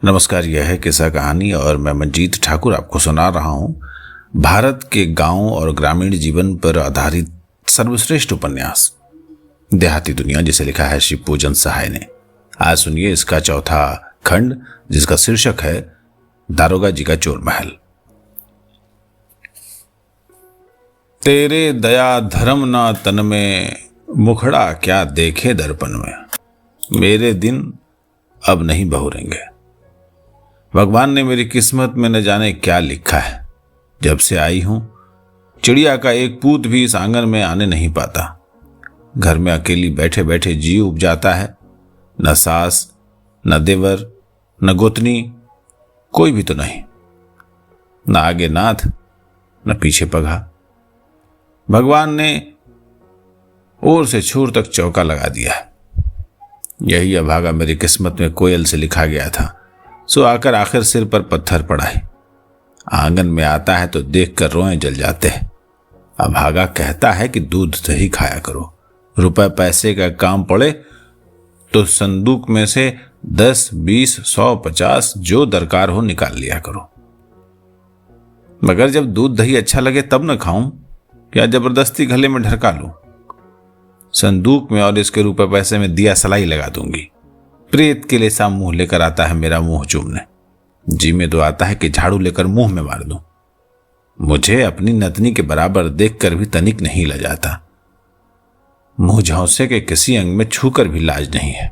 नमस्कार। यह है किस्सा कहानी और मैं मंजीत ठाकुर आपको सुना रहा हूं भारत के गांव और ग्रामीण जीवन पर आधारित सर्वश्रेष्ठ उपन्यास देहाती दुनिया, जिसे लिखा है शिव पूजन सहाय ने। आज सुनिए इसका चौथा खंड, जिसका शीर्षक है दारोगा जी का चोर महल। तेरे दया धर्म ना तन में, मुखड़ा क्या देखे दर्पण में। मेरे दिन अब नहीं बहुरेंगे। भगवान ने मेरी किस्मत में न जाने क्या लिखा है। जब से आई हूं, चिड़िया का एक पूत भी इस आंगन में आने नहीं पाता। घर में अकेली बैठे बैठे जी उब जाता है। न सास, न देवर, न गोतनी, कोई भी तो नहीं। न आगे नाथ, न पीछे पगा। भगवान ने ओर से छोर तक चौका लगा दिया है। यही अभागा मेरी किस्मत में कोयल से लिखा गया था, सो आकर आखिर सिर पर पत्थर पड़ा है। आंगन में आता है तो देखकर रोए जल जाते हैं। अभागा कहता है कि दूध दही खाया करो, रुपए पैसे का काम पड़े तो संदूक में से 10, 20, 100, 50 जो दरकार हो निकाल लिया करो। मगर जब दूध दही अच्छा लगे तब न खाऊं, क्या जबरदस्ती गले में ढरका लूं। संदूक में और इसके रुपए पैसे में दिया सलाई लगा दूंगी। प्रेत के लिए सा मुंह लेकर आता है मेरा मुंह चूमने। जी में तो आता है कि झाड़ू लेकर मुंह में मार दूं। मुझे अपनी नतनी के बराबर देखकर भी तनिक नहीं लजाता। मुंह झौसे के किसी अंग में छूकर भी लाज नहीं है।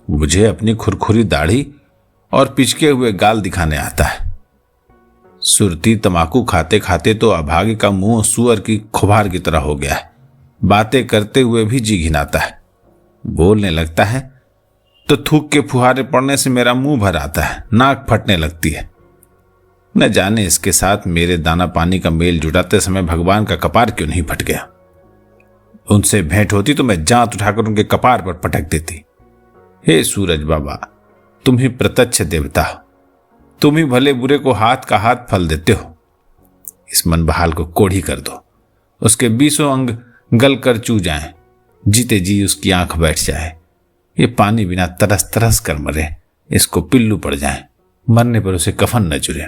मुझे अपनी खुरखुरी दाढ़ी और पिचके हुए गाल दिखाने आता है। सुरती तमाकू खाते खाते तो अभागे का मुंह सुअर की खुबार की तरह हो गया है। बातें करते हुए भी जी घिनाता है। बोलने लगता है तो थूक के फुहारे पड़ने से मेरा मुंह भर आता है, नाक फटने लगती है। न जाने इसके साथ मेरे दाना पानी का मेल जुटाते समय भगवान का कपार क्यों नहीं फट गया। उनसे भेंट होती तो मैं जांत उठाकर उनके कपार पर पटक देती। हे सूरज बाबा, तुम ही प्रत्यक्ष देवता हो। तुम ही भले बुरे को हाथ का हाथ फल देते हो। इस मन बहाल को कोढ़ी कर दो, उसके 20 अंग गल कर चू जाएं, जीते जी उसकी आंख बैठ जाए। ये पानी बिना तरस तरस कर मरे, इसको पिल्लू पड़ जाए, मरने पर उसे कफन न चुरे।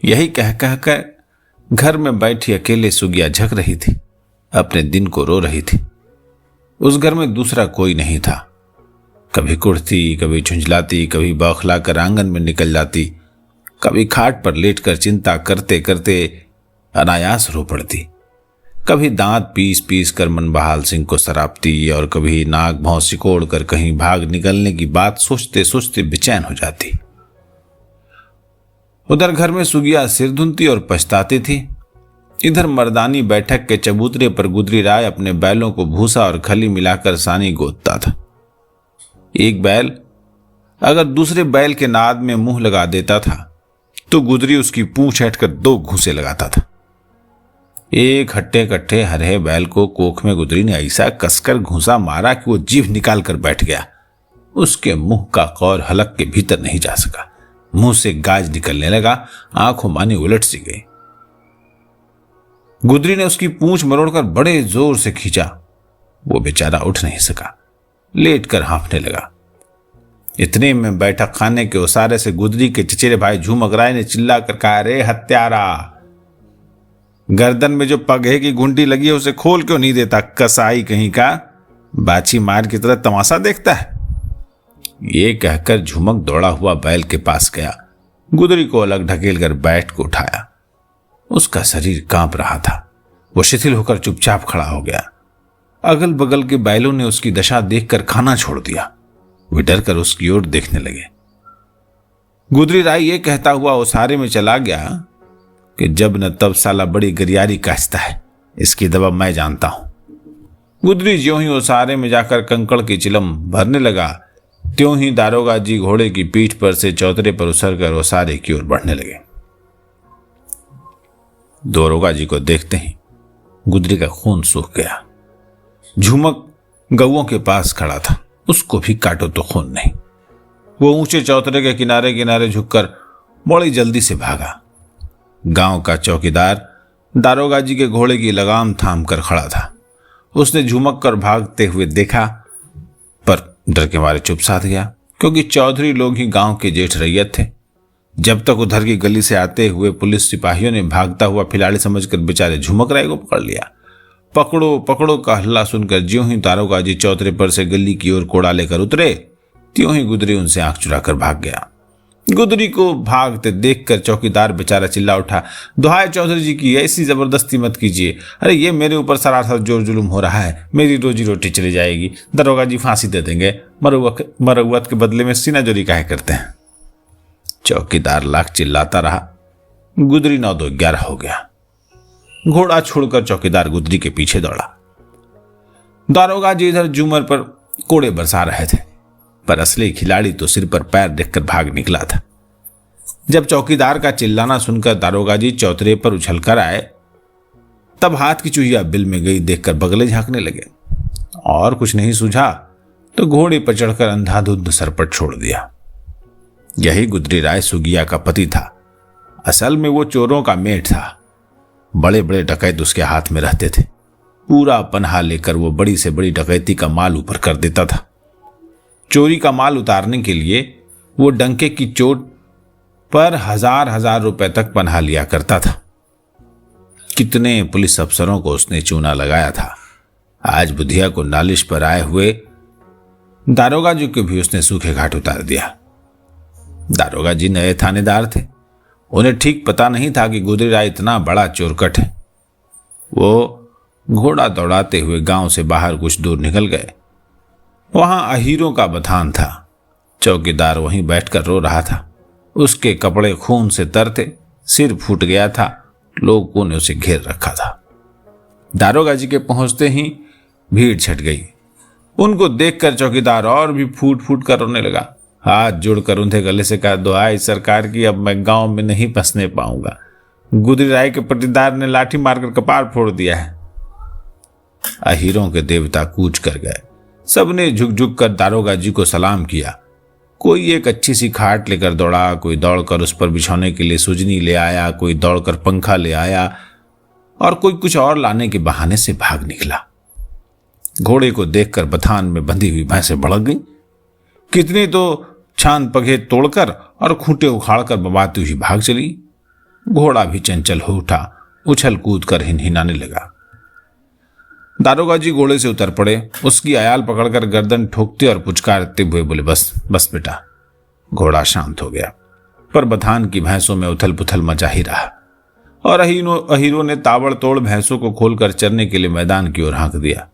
यही कह कह कर घर में बैठी अकेले सुगिया झक रही थी, अपने दिन को रो रही थी। उस घर में दूसरा कोई नहीं था। कभी कुड़ती, कभी झुंझलाती, कभी बौखला कर आंगन में निकल जाती, कभी खाट पर लेटकर चिंता करते करते अनायास रो पड़ती। कभी दांत पीस पीस कर मनबहाल सिंह को सरापती और कभी नाक भौं सिकोड़ कर कहीं भाग निकलने की बात सोचते सोचते बेचैन हो जाती। उधर घर में सुगिया सिर धुनती और पछताती थी। इधर मर्दानी बैठक के चबूतरे पर गुदरी राय अपने बैलों को भूसा और खली मिलाकर सानी गोदता था। एक बैल अगर दूसरे बैल के नाद में मुंह लगा देता था तो गुदरी उसकी पूंछ हटकर 2 घूंसे लगाता था। एक हट्टे कट्टे हरे बैल को कोख में गुदरी ने ऐसा कसकर घूंसा मारा कि वो जीभ निकाल कर बैठ गया। उसके मुंह का कौर हलक के भीतर नहीं जा सका। मुंह से गाज निकलने लगा, आंखों मानी उलट सी गई। गुदरी ने उसकी पूंछ मरोड़कर बड़े जोर से खींचा। वो बेचारा उठ नहीं सका, लेट कर हाँफने लगा। इतने में बैठक खाने के उसारे से गुदरी के चचेरे भाई झूमक राय ने चिल्ला कर कहा, रे हत्यारा, गर्दन में जो पगहे की घुंडी लगी है उसे खोल क्यों नहीं देता? कसाई कहीं का, बाछी मार की तरह तमाशा देखता है। ये कहकर झुमक दौड़ा हुआ बैल के पास गया, गुदरी को अलग ढकेल कर बैठ को उठाया। उसका शरीर कांप रहा था। वो शिथिल होकर चुपचाप खड़ा हो गया। अगल बगल के बैलों ने उसकी दशा देखकर खाना छोड़ दिया। वे डर कर उसकी ओर देखने लगे। गुदरी राय ये कहता हुआ ओसारे में चला गया कि जब न तब साला बड़ी गरियारी काटता है, इसकी दवा मैं जानता हूं। गुदरी ज्यों ही ओसारे में जाकर कंकड़ की चिलम भरने लगा, त्यों ही दारोगा जी घोड़े की पीठ पर से चौतरे पर उसरकर ओसारे की ओर बढ़ने लगे। दारोगा जी को देखते ही गुदरी का खून सूख गया। झुमक गऊओं के पास खड़ा था, उसको भी काटो तो खून नहीं। वो ऊंचे चौतरे के किनारे किनारे झुककर बड़ी जल्दी से भागा। गांव का चौकीदार दारोगा जी के घोड़े की लगाम थाम कर खड़ा था। उसने झुमक कर भागते हुए देखा, पर डर के मारे चुप साध गया। क्योंकि चौधरी लोग ही गांव के जेठ रैयत थे। जब तक उधर की गली से आते हुए पुलिस सिपाहियों ने भागता हुआ खिलाड़ी समझकर बेचारे झुमक राय को पकड़ लिया। पकड़ो पकड़ो का हल्ला सुनकर ज्यों ही दारोगा जी चौतरे पर से गली की ओर कोड़ा लेकर उतरे, त्यों ही गुदरी उनसे आंख चुराकर भाग गया। गुदरी को भागते देखकर चौकीदार बेचारा चिल्ला उठा, दुहाई चौधरी जी की, ऐसी जबरदस्ती मत कीजिए। अरे ये मेरे ऊपर सरासर जोर जुलूम हो रहा है, मेरी रोजी रोटी चली जाएगी। दरोगा जी फांसी दे देंगे, मरौवत के बदले में सीना जोरी काहे करते हैं। चौकीदार लाख चिल्लाता रहा। गुदरी 9-2-11 हो गया। घोड़ा छोड़कर चौकीदार गुदरी के पीछे दौड़ा। दारोगा जी इधर जूमर पर कोड़े बरसा रहे थे, पर असली खिलाड़ी तो सिर पर पैर देखकर भाग निकला था। जब चौकीदार का चिल्लाना सुनकर दारोगा जी चौतरे पर उछलकर आए, तब हाथ की चुहिया बिल में गई देखकर बगले झांकने लगे। और कुछ नहीं सूझा तो घोड़े पर चढ़कर अंधाधुंध सरपट छोड़ दिया। यही गुदरी राय सुगिया का पति था। असल में वो चोरों का मेट था। बड़े बड़े डकैत उसके हाथ में रहते थे। पूरा पन्हा लेकर वो बड़ी से बड़ी डकैती का माल ऊपर कर देता था। चोरी का माल उतारने के लिए वो डंके की चोट पर 1000-1000 रुपए तक पन्हा लिया करता था। कितने पुलिस अफसरों को उसने चूना लगाया था। आज बुधिया को नालिश पर आए हुए दारोगा जी को भी उसने सूखे घाट उतार दिया। दारोगा जी नए थानेदार थे। उन्हें ठीक पता नहीं था कि गुदरी राय इतना बड़ा चोरकट है। वो घोड़ा दौड़ाते हुए गांव से बाहर कुछ दूर निकल गए। वहां अहीरों का बथान था। चौकीदार वहीं बैठकर रो रहा था। उसके कपड़े खून से तर थे, सिर फूट गया था, लोगों ने उसे घेर रखा था। दारोगा जी के पहुंचते ही भीड़ छट गई। उनको देखकर चौकीदार और भी फूट फूट कर रोने लगा। हाथ जोड़कर उन्हें गले से कहा, दुहाई सरकार की, अब मैं गांव में नहीं फंसने पाऊंगा। गुदरी राय के पटीदार ने लाठी मारकर कपार फोड़ दिया है। अहीरों के देवता कूच कर गए। सबने झुक झुक कर दारोगा जी को सलाम किया। कोई एक अच्छी सी खाट लेकर दौड़ा, कोई दौड़कर उस पर बिछौने के लिए सुजनी ले आया, कोई दौड़कर पंखा ले आया और कोई कुछ और लाने के बहाने से भाग निकला। घोड़े को देखकर बथान में बंधी हुई भैंसें भड़क गईं। कितने तो छान पगे तोड़कर और खूंटे उखाड़कर बबाती हुई भाग चली। घोड़ा भी चंचल हो उठा, उछल कूद कर हिनहिनाने लगा। दारोगा जी घोड़े से उतर पड़े। उसकी आयाल पकड़कर गर्दन ठोकते और पुचकारते हुए बोले, बस बस बेटा। घोड़ा शांत हो गया, पर बथान की भैंसों में उथल पुथल मचा ही रहा और अहीरों ने ताबड़तोड़ भैंसों को खोलकर चरने के लिए मैदान की ओर हाँक दिया।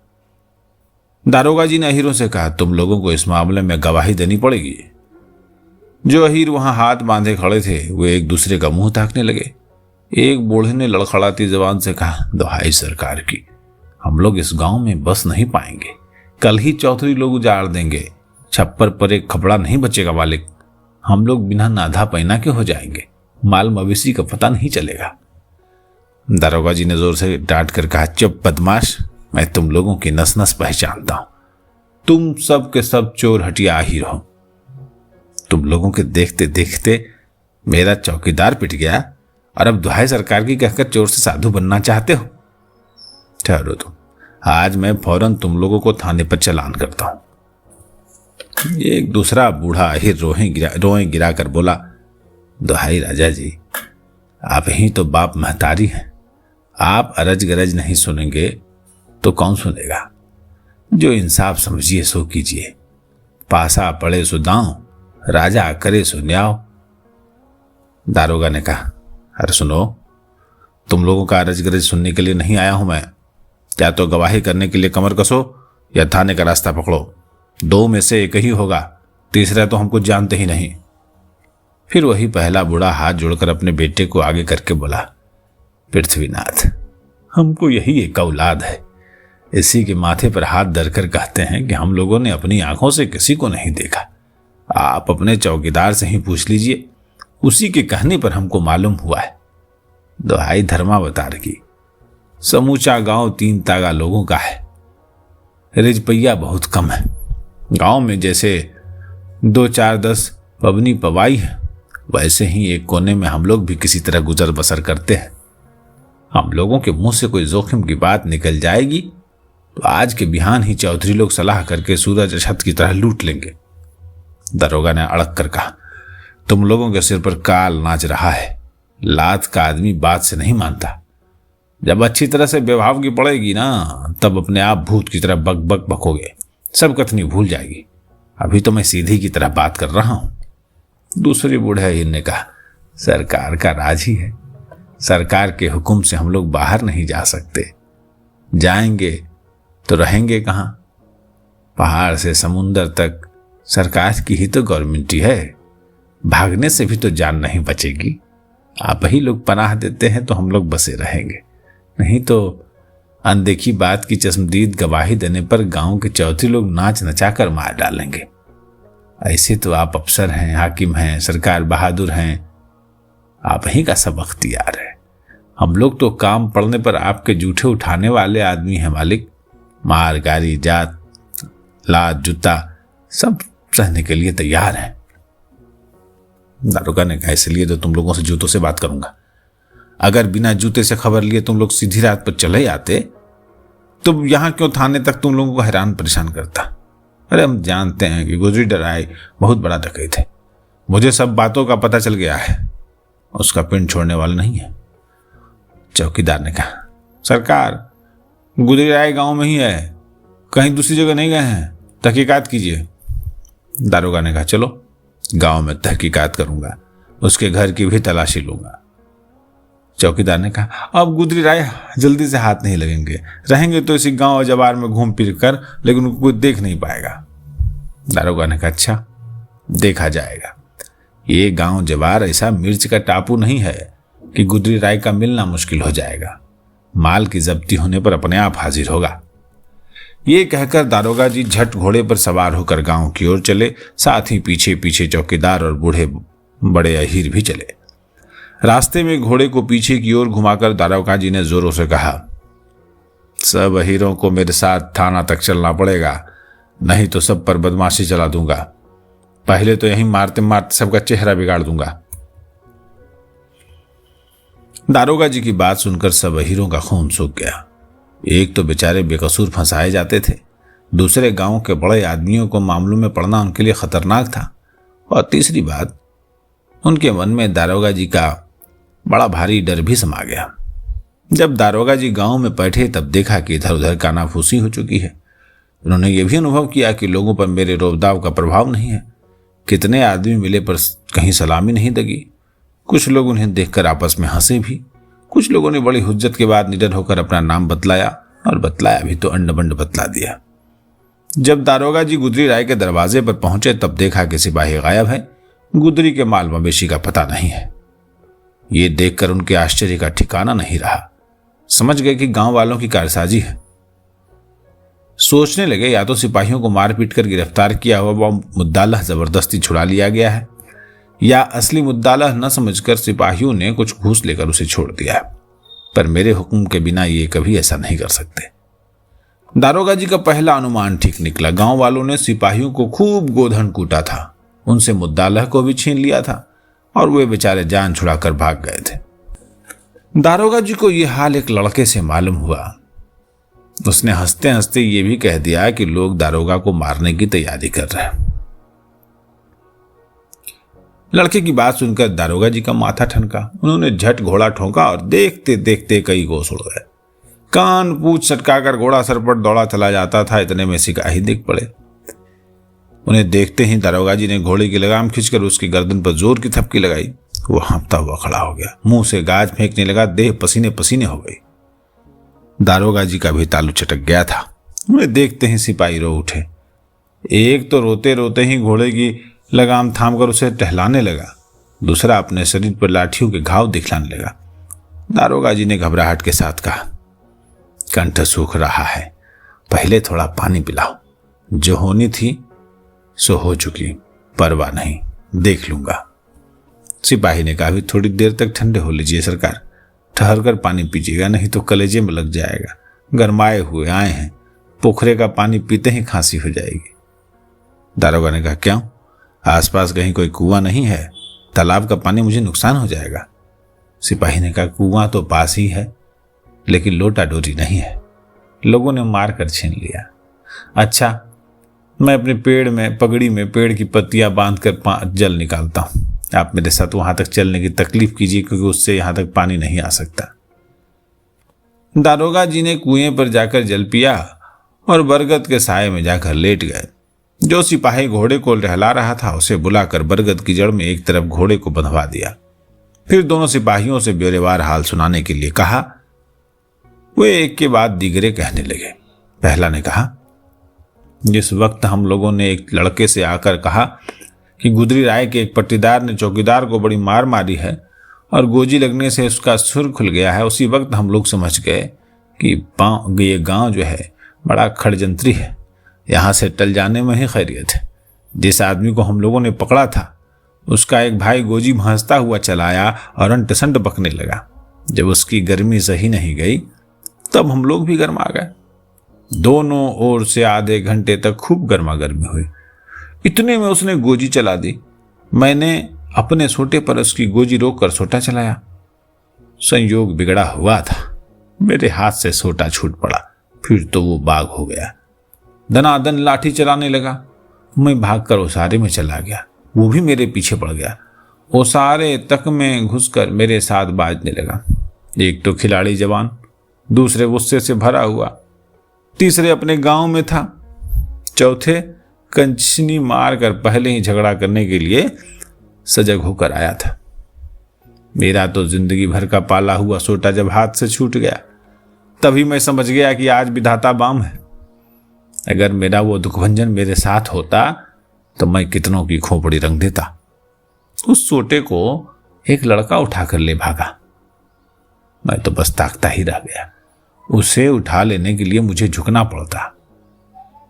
दारोगा जी ने अहीरों से कहा, तुम लोगों को इस मामले में गवाही देनी पड़ेगी। जो अहीर वहां हाथ बांधे खड़े थे वे एक दूसरे का मुंह ताकने लगे। एक बूढ़े ने लड़खड़ाती जबान से कहा, दुहाई सरकार की, हम लोग इस गांव में बस नहीं पाएंगे। कल ही चौधरी लोग उजाड़ देंगे। छप्पर पर एक खपड़ा नहीं बचेगा मालिक। हम लोग बिना नाधा पहना के हो जाएंगे। माल मवेशी का पता नहीं चलेगा। दारोगा जी ने जोर से डांट कर कहा, चुप बदमाश, मैं तुम लोगों की नस नस पहचानता हूं। तुम सब के सब चोर हटिया आहिर हो। तुम लोगों के देखते देखते मेरा चौकीदार पिट गया और अब दुहाई सरकार की कहकर चोर से साधु बनना चाहते हो। ठहरो तुम, आज मैं फौरन तुम लोगों को थाने पर चालान करता हूं। एक दूसरा बूढ़ा अहिर रोए गिरा कर बोला, दुहाई राजा जी, आप ही तो बाप महतारी हैं। आप अरज गरज नहीं सुनेंगे तो कौन सुनेगा। जो इंसाफ समझिए सो कीजिए। पासा पड़े सो दांव, राजा करे सो न्याव। दारोगा ने कहा, अरे सुनो, तुम लोगों का अरज गरज सुनने के लिए नहीं आया हूं मैं। या तो गवाही करने के लिए कमर कसो या थाने का रास्ता पकड़ो। दो में से एक ही होगा, तीसरा तो हमको जानते ही नहीं। फिर वही पहला बूढ़ा हाथ जोड़कर अपने बेटे को आगे करके बोला, पृथ्वीनाथ, हमको यही एक औलाद है। इसी के माथे पर हाथ धरकर कहते हैं कि हम लोगों ने अपनी आंखों से किसी को नहीं देखा। आप अपने चौकीदार से ही पूछ लीजिए, उसी के कहने पर हमको मालूम हुआ है। दुहाई धर्मावतार की, समूचा गांव 3 तागा लोगों का है। रिजपैया बहुत कम है। गांव में जैसे 2-4-10 पबनी पवाई है, वैसे ही एक कोने में हम लोग भी किसी तरह गुजर बसर करते हैं। हम लोगों के मुंह से कोई जोखिम की बात निकल जाएगी तो आज के बिहान ही चौधरी लोग सलाह करके सूरज अछत की तरह लूट लेंगे। दरोगा ने अड़क कर कहा, तुम लोगों के सिर पर काल नाच रहा है। लात का आदमी बात से नहीं मानता। जब अच्छी तरह से बेभावगी पड़ेगी ना, तब अपने आप भूत की तरह बक बक बकोगे, सब कथनी भूल जाएगी। अभी तो मैं सीधी की तरह बात कर रहा हूं। दूसरी बूढ़े ने कहा, सरकार का राज ही है। सरकार के हुक्म से हम लोग बाहर नहीं जा सकते। जाएंगे तो रहेंगे कहां? पहाड़ से समुंदर तक सरकार की ही तो गवर्नमेंट है। भागने से भी तो जान नहीं बचेगी। आप ही लोग पनाह देते हैं तो हम लोग बसे रहेंगे, नहीं तो अनदेखी बात की चश्मदीद गवाही देने पर गांव के चौधरी लोग नाच नचाकर मार डालेंगे। ऐसे तो आप अफसर हैं, हाकिम हैं, सरकार बहादुर हैं, आप ही का सब अख्तियार है। हम लोग तो काम पड़ने पर आपके जूठे उठाने वाले आदमी हैं मालिक। मार गारी जात लात जूता सब सहने के लिए तैयार हैं। दारोगा ने कहा, इसलिए तो तुम लोगों से जूतों से बात करूंगा। अगर बिना जूते से खबर लिए तुम लोग सीधी रात पर चले आते तो यहां क्यों थाने तक तुम लोगों को हैरान परेशान करता? अरे हम जानते हैं कि गुजरी डराई बहुत बड़ा डकैत है। मुझे सब बातों का पता चल गया है। उसका पिंड छोड़ने वाला नहीं है। चौकीदार ने कहा, सरकार गुजरी राय गांव में ही है, कहीं दूसरी जगह नहीं गए हैं, तहकीकात कीजिए। दारोगा ने कहा, चलो गांव में तहकीकात करूंगा, उसके घर की भी तलाशी लूंगा। चौकीदार ने कहा, अब गुजरी राय जल्दी से हाथ नहीं लगेंगे, रहेंगे तो इसी गांव और जवार में घूम फिर कर, लेकिन उनको कोई देख नहीं पाएगा। दारोगा ने कहा, अच्छा देखा जाएगा। ये गांव जवार ऐसा मिर्च का टापू नहीं है कि गुजरी राय का मिलना मुश्किल हो जाएगा। माल की जब्ती होने पर अपने आप हाजिर होगा। ये कहकर दारोगा जी झट घोड़े पर सवार होकर गांव की ओर चले। साथ ही पीछे पीछे चौकीदार और बूढ़े बड़े अहीर भी चले। रास्ते में घोड़े को पीछे की ओर घुमाकर दारोगा जी ने जोरों से कहा, सब अहीरों को मेरे साथ थाना तक चलना पड़ेगा, नहीं तो सब पर बदमाशी चला दूंगा। पहले तो यहीं मारते मारते सबका चेहरा बिगाड़ दूंगा। दारोगा जी की बात सुनकर सब अहीरों का खून सूख गया। एक तो बेचारे बेकसूर फंसाए जाते थे, दूसरे गांव के बड़े आदमियों को मामलों में पड़ना उनके लिए खतरनाक था, और तीसरी बात उनके मन में दारोगा जी का बड़ा भारी डर भी समा गया। जब दारोगा जी गांव में बैठे तब देखा कि इधर उधर कानाफूसी हो चुकी है। उन्होंने यह भी अनुभव किया कि लोगों पर मेरे रोबदाव का प्रभाव नहीं है। कितने आदमी मिले पर कहीं सलामी नहीं दगी। कुछ लोग उन्हें देखकर आपस में हंसे भी। कुछ लोगों ने बड़ी हुज्जत के बाद निडर होकर अपना नाम बतलाया, और बतलाया भी तो अंड बंड बतला दिया। जब दारोगा जी गुजरी राय के दरवाजे पर पहुंचे तब देखा कि सिपाही गायब है। गुदरी के माल मवेशी का पता नहीं है। ये देखकर उनके आश्चर्य का ठिकाना नहीं रहा। समझ गए कि गांव वालों की कारसाजी है। सोचने लगे, या तो सिपाहियों को मारपीट कर गिरफ्तार किया हुआ वो मुद्दालह जबरदस्ती छुड़ा लिया गया है, या असली मुद्दालह न समझकर सिपाहियों ने कुछ घूस लेकर उसे छोड़ दिया है। पर मेरे हुक्म के बिना ये कभी ऐसा नहीं कर सकते। दारोगा जी का पहला अनुमान ठीक निकला। गांव वालों ने सिपाहियों को खूब गोधन कूटा था, उनसे मुद्दालह को भी छीन लिया था, और वे बेचारे जान छुड़ाकर भाग गए थे। दारोगा जी को यह हाल एक लड़के से मालूम हुआ। उसने हंसते हंसते ये भी कह दिया कि लोग दारोगा को मारने की तैयारी कर रहे हैं। लड़के की बात सुनकर दारोगा जी का माथा ठनका। उन्होंने झट घोड़ा ठोका और देखते देखते कई गोस उड़ गए। कान पूछ सटकाकर घोड़ा सर पर दौड़ा चला जाता था। इतने में सिपाही दिख पड़े। उन्हें देखते ही दारोगा जी ने घोड़े की लगाम खींचकर उसकी गर्दन पर जोर की थपकी लगाई। वो हाँफता हुआ खड़ा हो गया, मुंह से गाज फेंकने लगा, देह पसीने पसीने हो गई। दारोगा जी का भी तालू चटक गया था। उन्हें देखते ही सिपाही रो उठे। एक तो रोते रोते ही घोड़े की लगाम थामकर उसे टहलाने लगा, दूसरा अपने शरीर पर लाठियों के घाव दिखलाने लगा। दारोगा जी ने घबराहट के साथ कहा, कंठ सूख रहा है, पहले थोड़ा पानी पिलाओ। जो होनी थी सो हो चुकी, परवाह नहीं, देख लूंगा। सिपाही ने कहा, भी थोड़ी देर तक ठंडे हो लीजिए सरकार, ठहर कर पानी पीजिएगा, नहीं तो कलेजे में लग जाएगा। गरमाए हुए आए हैं, पोखरे का पानी पीते ही खांसी हो जाएगी। दारोगा ने कहा, क्यों, आसपास कहीं कोई कुआं नहीं है? तालाब का पानी मुझे नुकसान हो जाएगा। सिपाही ने कहा, कुआं तो पास ही है, लेकिन लोटा डोरी नहीं है, लोगों ने मार कर छीन लिया। अच्छा, मैं अपने पेड़ में पगड़ी में पेड़ की पत्तियां बांध कर जल निकालता हूं। आप मेरे साथ वहां तक चलने की तकलीफ कीजिए, क्योंकि उससे यहां तक पानी नहीं आ सकता। दारोगा जी ने कुएं पर जाकर जल पिया और बरगद के साए में जाकर लेट गए। जो सिपाही घोड़े को टहला रहा था उसे बुलाकर बरगद की जड़ में एक तरफ घोड़े को बंधवा दिया। फिर दोनों सिपाहियों से ब्यौरेवार हाल सुनाने के लिए कहा। वे एक के बाद दीगरे कहने लगे। पहला ने कहा, जिस वक्त हम लोगों ने एक लड़के से आकर कहा कि गुदरी राय के एक पट्टीदार ने चौकीदार को बड़ी मार मारी है और गोजी लगने से उसका सुर खुल गया है, उसी वक्त हम लोग समझ गए कि ये गांव जो है बड़ा खड़जंत्री है, यहां से टल जाने में ही खैरियत है। जिस आदमी को हम लोगों ने पकड़ा था उसका एक भाई गोजी भांसता हुआ चलाया और अंटसंट बकने लगा। जब उसकी गर्मी सही नहीं गई तब हम लोग भी गर्मा गए। दोनों ओर से आधे घंटे तक खूब गर्मा गर्मी हुई। इतने में उसने गोजी चला दी। मैंने अपने सोटे पर उसकी गोजी रोककर सोटा चलाया। संयोग बिगड़ा हुआ था, मेरे हाथ से सोटा छूट पड़ा। फिर तो वो बाग हो गया, दनादन लाठी चलाने लगा। मैं भागकर ओसारे में चला गया, वो भी मेरे पीछे पड़ गया। ओसारे तक में घुसकर मेरे साथ बाजने लगा। एक तो खिलाड़ी जवान, दूसरे गुस्से से भरा हुआ, तीसरे अपने गांव में था, चौथे कंचनी मारकर पहले ही झगड़ा करने के लिए सजग होकर आया था। मेरा तो जिंदगी भर का पाला हुआ सोटा जब हाथ से छूट गया तभी मैं समझ गया कि आज विधाता बाम है। अगर मेरा वो दुखभंजन मेरे साथ होता तो मैं कितनों की खोपड़ी रंग देता। उस सोटे को एक लड़का उठाकर ले भागा। मैं तो बस ताकता ही रह गया। उसे उठा लेने के लिए मुझे झुकना पड़ता।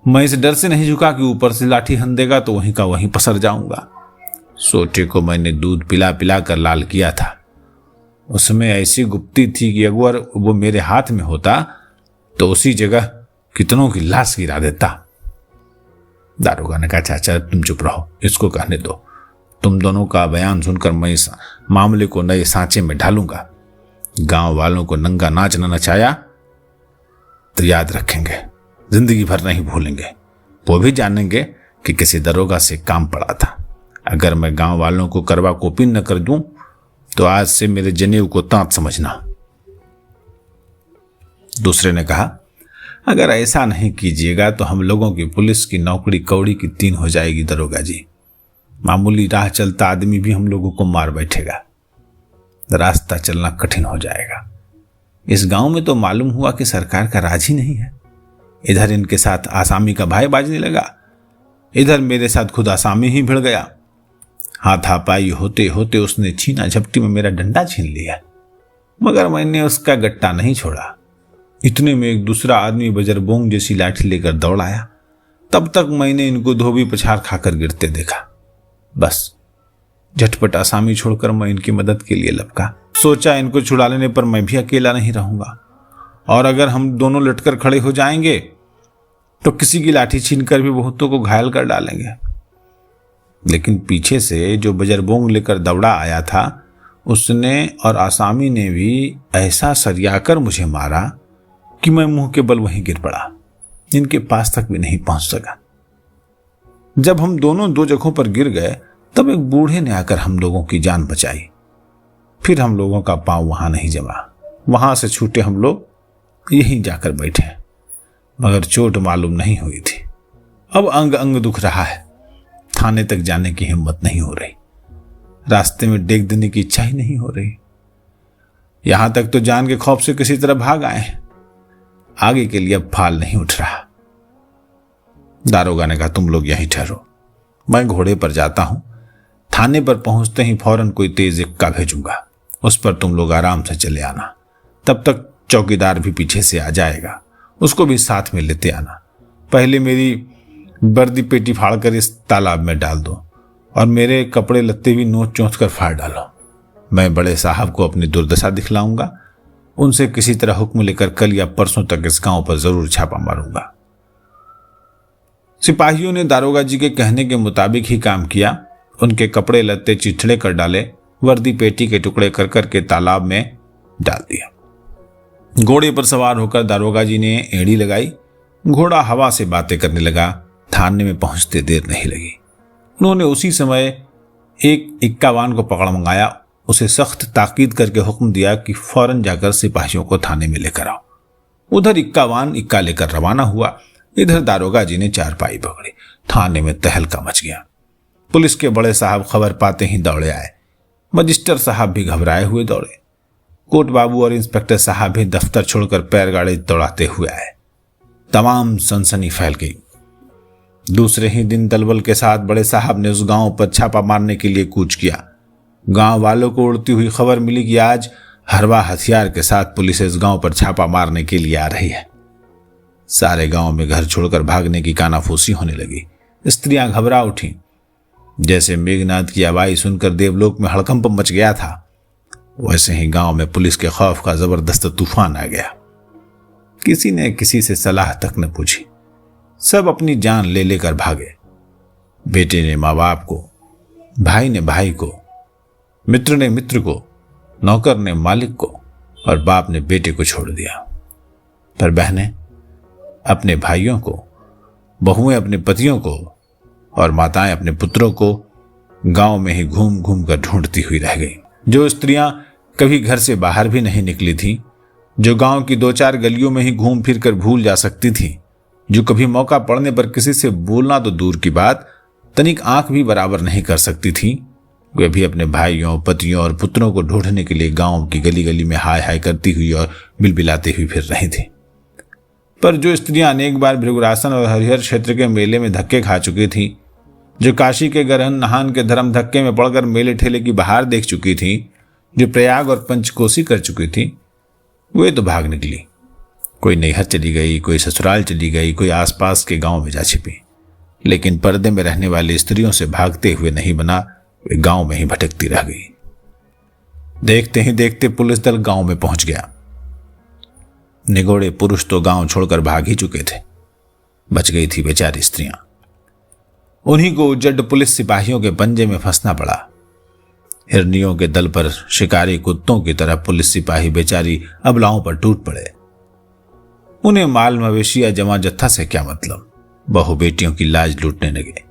मैं इस डर से नहीं झुका कि ऊपर से लाठी हन देगा तो वहीं का वहीं पसर जाऊंगा। सोटे को मैंने दूध पिला पिला कर लाल किया था। उसमें ऐसी गुप्ती थी कि अगर वो मेरे हाथ में होता तो उसी जगह कितनों की लाश गिरा देता। दारोगा ने कहा, चाचा तुम चुप रहो, इसको कहने दो। तुम दोनों का बयान सुनकर मैं इस मामले को नए सांचे में ढालूंगा। गांव वालों को नंगा नाच न नचाया तो याद रखेंगे, जिंदगी भर नहीं भूलेंगे। वो भी जानेंगे कि किसी दरोगा से काम पड़ा था। अगर मैं गांव वालों को करवा कोपी न कर दूं तो आज से मेरे जनेऊ को तांत समझना। दूसरे ने कहा, अगर ऐसा नहीं कीजिएगा तो हम लोगों की पुलिस की नौकरी कौड़ी की 3 हो जाएगी दरोगा जी। मामूली राह चलता आदमी भी हम लोगों को मार बैठेगा। रास्ता चलना कठिन हो जाएगा। इस गांव में तो मालूम हुआ कि सरकार का राज ही नहीं है। इधर इनके साथ आसामी का भाई बाजने लगा, इधर मेरे साथ खुद आसामी ही भिड़ गया। हाथापाई होते होते उसने छीना झपटी में मेरा डंडा छीन लिया, मगर मैंने उसका गट्टा नहीं छोड़ा। इतने में एक दूसरा आदमी बजरबोंग जैसी लाठी लेकर दौड़ आया। तब तक मैंने इनको धोबी पछाड़ खाकर गिरते देखा। बस झटपट आसामी छोड़कर मैं इनकी मदद के लिए लपका। सोचा इनको छुड़ा लेने पर मैं भी अकेला नहीं रहूंगा, और अगर हम दोनों लटकर खड़े हो जाएंगे तो किसी की लाठी छीनकर भी बहुतों को घायल कर डालेंगे। लेकिन पीछे से जो बजरबोंग लेकर दौड़ा आया था उसने और आसामी ने भी ऐसा सरियाकर मुझे मारा कि मैं मुंह के बल वहीं गिर पड़ा, इनके पास तक भी नहीं पहुंच सका। जब हम दोनों 2 जगहों पर गिर गए तब एक बूढ़े ने आकर हम लोगों की जान बचाई। फिर हम लोगों का पांव वहां नहीं जमा, वहां से छूटे हम लोग यहीं जाकर बैठे, मगर चोट मालूम नहीं हुई थी। अब अंग अंग दुख रहा है, थाने तक जाने की हिम्मत नहीं हो रही, रास्ते में डेग देने की इच्छा ही नहीं हो रही। यहां तक तो जान के खौफ से किसी तरह भाग आए, आगे के लिए अब फाल नहीं उठ रहा। दारोगा ने कहा, तुम लोग यहीं ठहरो, मैं घोड़े पर जाता हूं। थाने पर पहुंचते ही फौरन कोई तेज इक्का भेजूंगा, उस पर तुम लोग आराम से चले आना। तब तक चौकीदार भी पीछे से आ जाएगा, उसको भी साथ में लेते आना। पहले मेरी वर्दी पेटी फाड़कर इस तालाब में डाल दो और मेरे कपड़े लत्ते भी नोच चोंच कर फाड़ डालो। मैं बड़े साहब को अपनी दुर्दशा दिखलाऊंगा, उनसे किसी तरह हुक्म लेकर कल या परसों तक इस गांव पर जरूर छापा मारूंगा। सिपाहियों ने दारोगा जी के कहने के मुताबिक ही काम किया। उनके कपड़े लत्ते चिथड़े कर डाले, वर्दी पेटी के टुकड़े कर करके तालाब में डाल दिया। घोड़े पर सवार होकर दारोगा जी ने एड़ी लगाई। घोड़ा हवा से बातें करने लगा। थाने में पहुंचते देर नहीं लगी। उन्होंने उसी समय एक इक्कावान को पकड़ मंगाया, उसे सख्त ताकीद करके हुक्म दिया कि फौरन जाकर सिपाहियों को थाने में लेकर आओ। उधर इक्कावान इक्का लेकर रवाना हुआ। इधर दारोगा जी ने चारपाई पकड़ी। थाने में तहलका मच गया। पुलिस के बड़े साहब खबर पाते ही दौड़े आए। मजिस्टर साहब भी घबराए हुए दौड़े। कोट बाबू और इंस्पेक्टर साहब भी दफ्तर छोड़कर पैरगाड़ी दौड़ाते हुए आए। तमाम सनसनी फैल गई। दूसरे ही दिन दलबल के साथ बड़े साहब ने उस गांव पर छापा मारने के लिए कूच किया। गांव वालों को उड़ती हुई खबर मिली कि आज हरवा हथियार के साथ पुलिस इस गांव पर छापा मारने के लिए आ रही है। सारे गांव में घर छोड़कर भागने की कानाफूसी होने लगी। स्त्रियां घबरा उठी। जैसे मेघनाद की आवाज़ सुनकर देवलोक में हड़कंप मच गया था, वैसे ही गांव में पुलिस के खौफ का जबरदस्त तूफान आ गया। किसी ने किसी से सलाह तक न पूछी। सब अपनी जान ले लेकर भागे। बेटे ने माँ बाप को, भाई ने भाई को, मित्र ने मित्र को, नौकर ने मालिक को और बाप ने बेटे को छोड़ दिया। पर बहनें अपने भाइयों को, बहुएं अपने पतियों को और माताएं अपने पुत्रों को गांव में ही घूम घूम कर ढूंढती हुई रह गई। जो स्त्रियां कभी घर से बाहर भी नहीं निकली थीं, जो गांव की 2-4 गलियों में ही घूम फिर कर भूल जा सकती थीं, जो कभी मौका पड़ने पर किसी से बोलना तो दूर की बात, तनिक आंख भी बराबर नहीं कर सकती थीं, वे भी अपने भाइयों, पतियों और पुत्रों को ढूंढने के लिए गांव की गली गली में हाय हाय करती हुई और बिलबिलाती हुई फिर रही थी। पर जो स्त्रियां अनेक बार भृगुरासन और हरिहर क्षेत्र के मेले में धक्के खा चुकी थीं, जो काशी के गरहन नहान के धर्म धक्के में पड़कर मेले ठेले की बहार देख चुकी थीं, जो प्रयाग और पंचकोसी कर चुकी थीं, वे तो भाग निकली। कोई नैहर चली गई, कोई ससुराल चली गई, कोई आसपास के गांव में जा छिपी। लेकिन पर्दे में रहने वाली स्त्रियों से भागते हुए नहीं बना, वे गांव में ही भटकती रह गई। देखते ही देखते पुलिस दल गांव में पहुंच गया। निगोड़े पुरुष तो गांव छोड़कर भाग ही चुके थे। बच गई थी बेचारी स्त्रियां। उन्हीं को उजड़ पुलिस सिपाहियों के पंजे में फंसना पड़ा। हिरनियों के दल पर शिकारी कुत्तों की तरह पुलिस सिपाही बेचारी अबलाओं पर टूट पड़े। उन्हें माल मवेशी या जमा जत्था से क्या मतलब, बहु बेटियों की लाज लूटने लगे।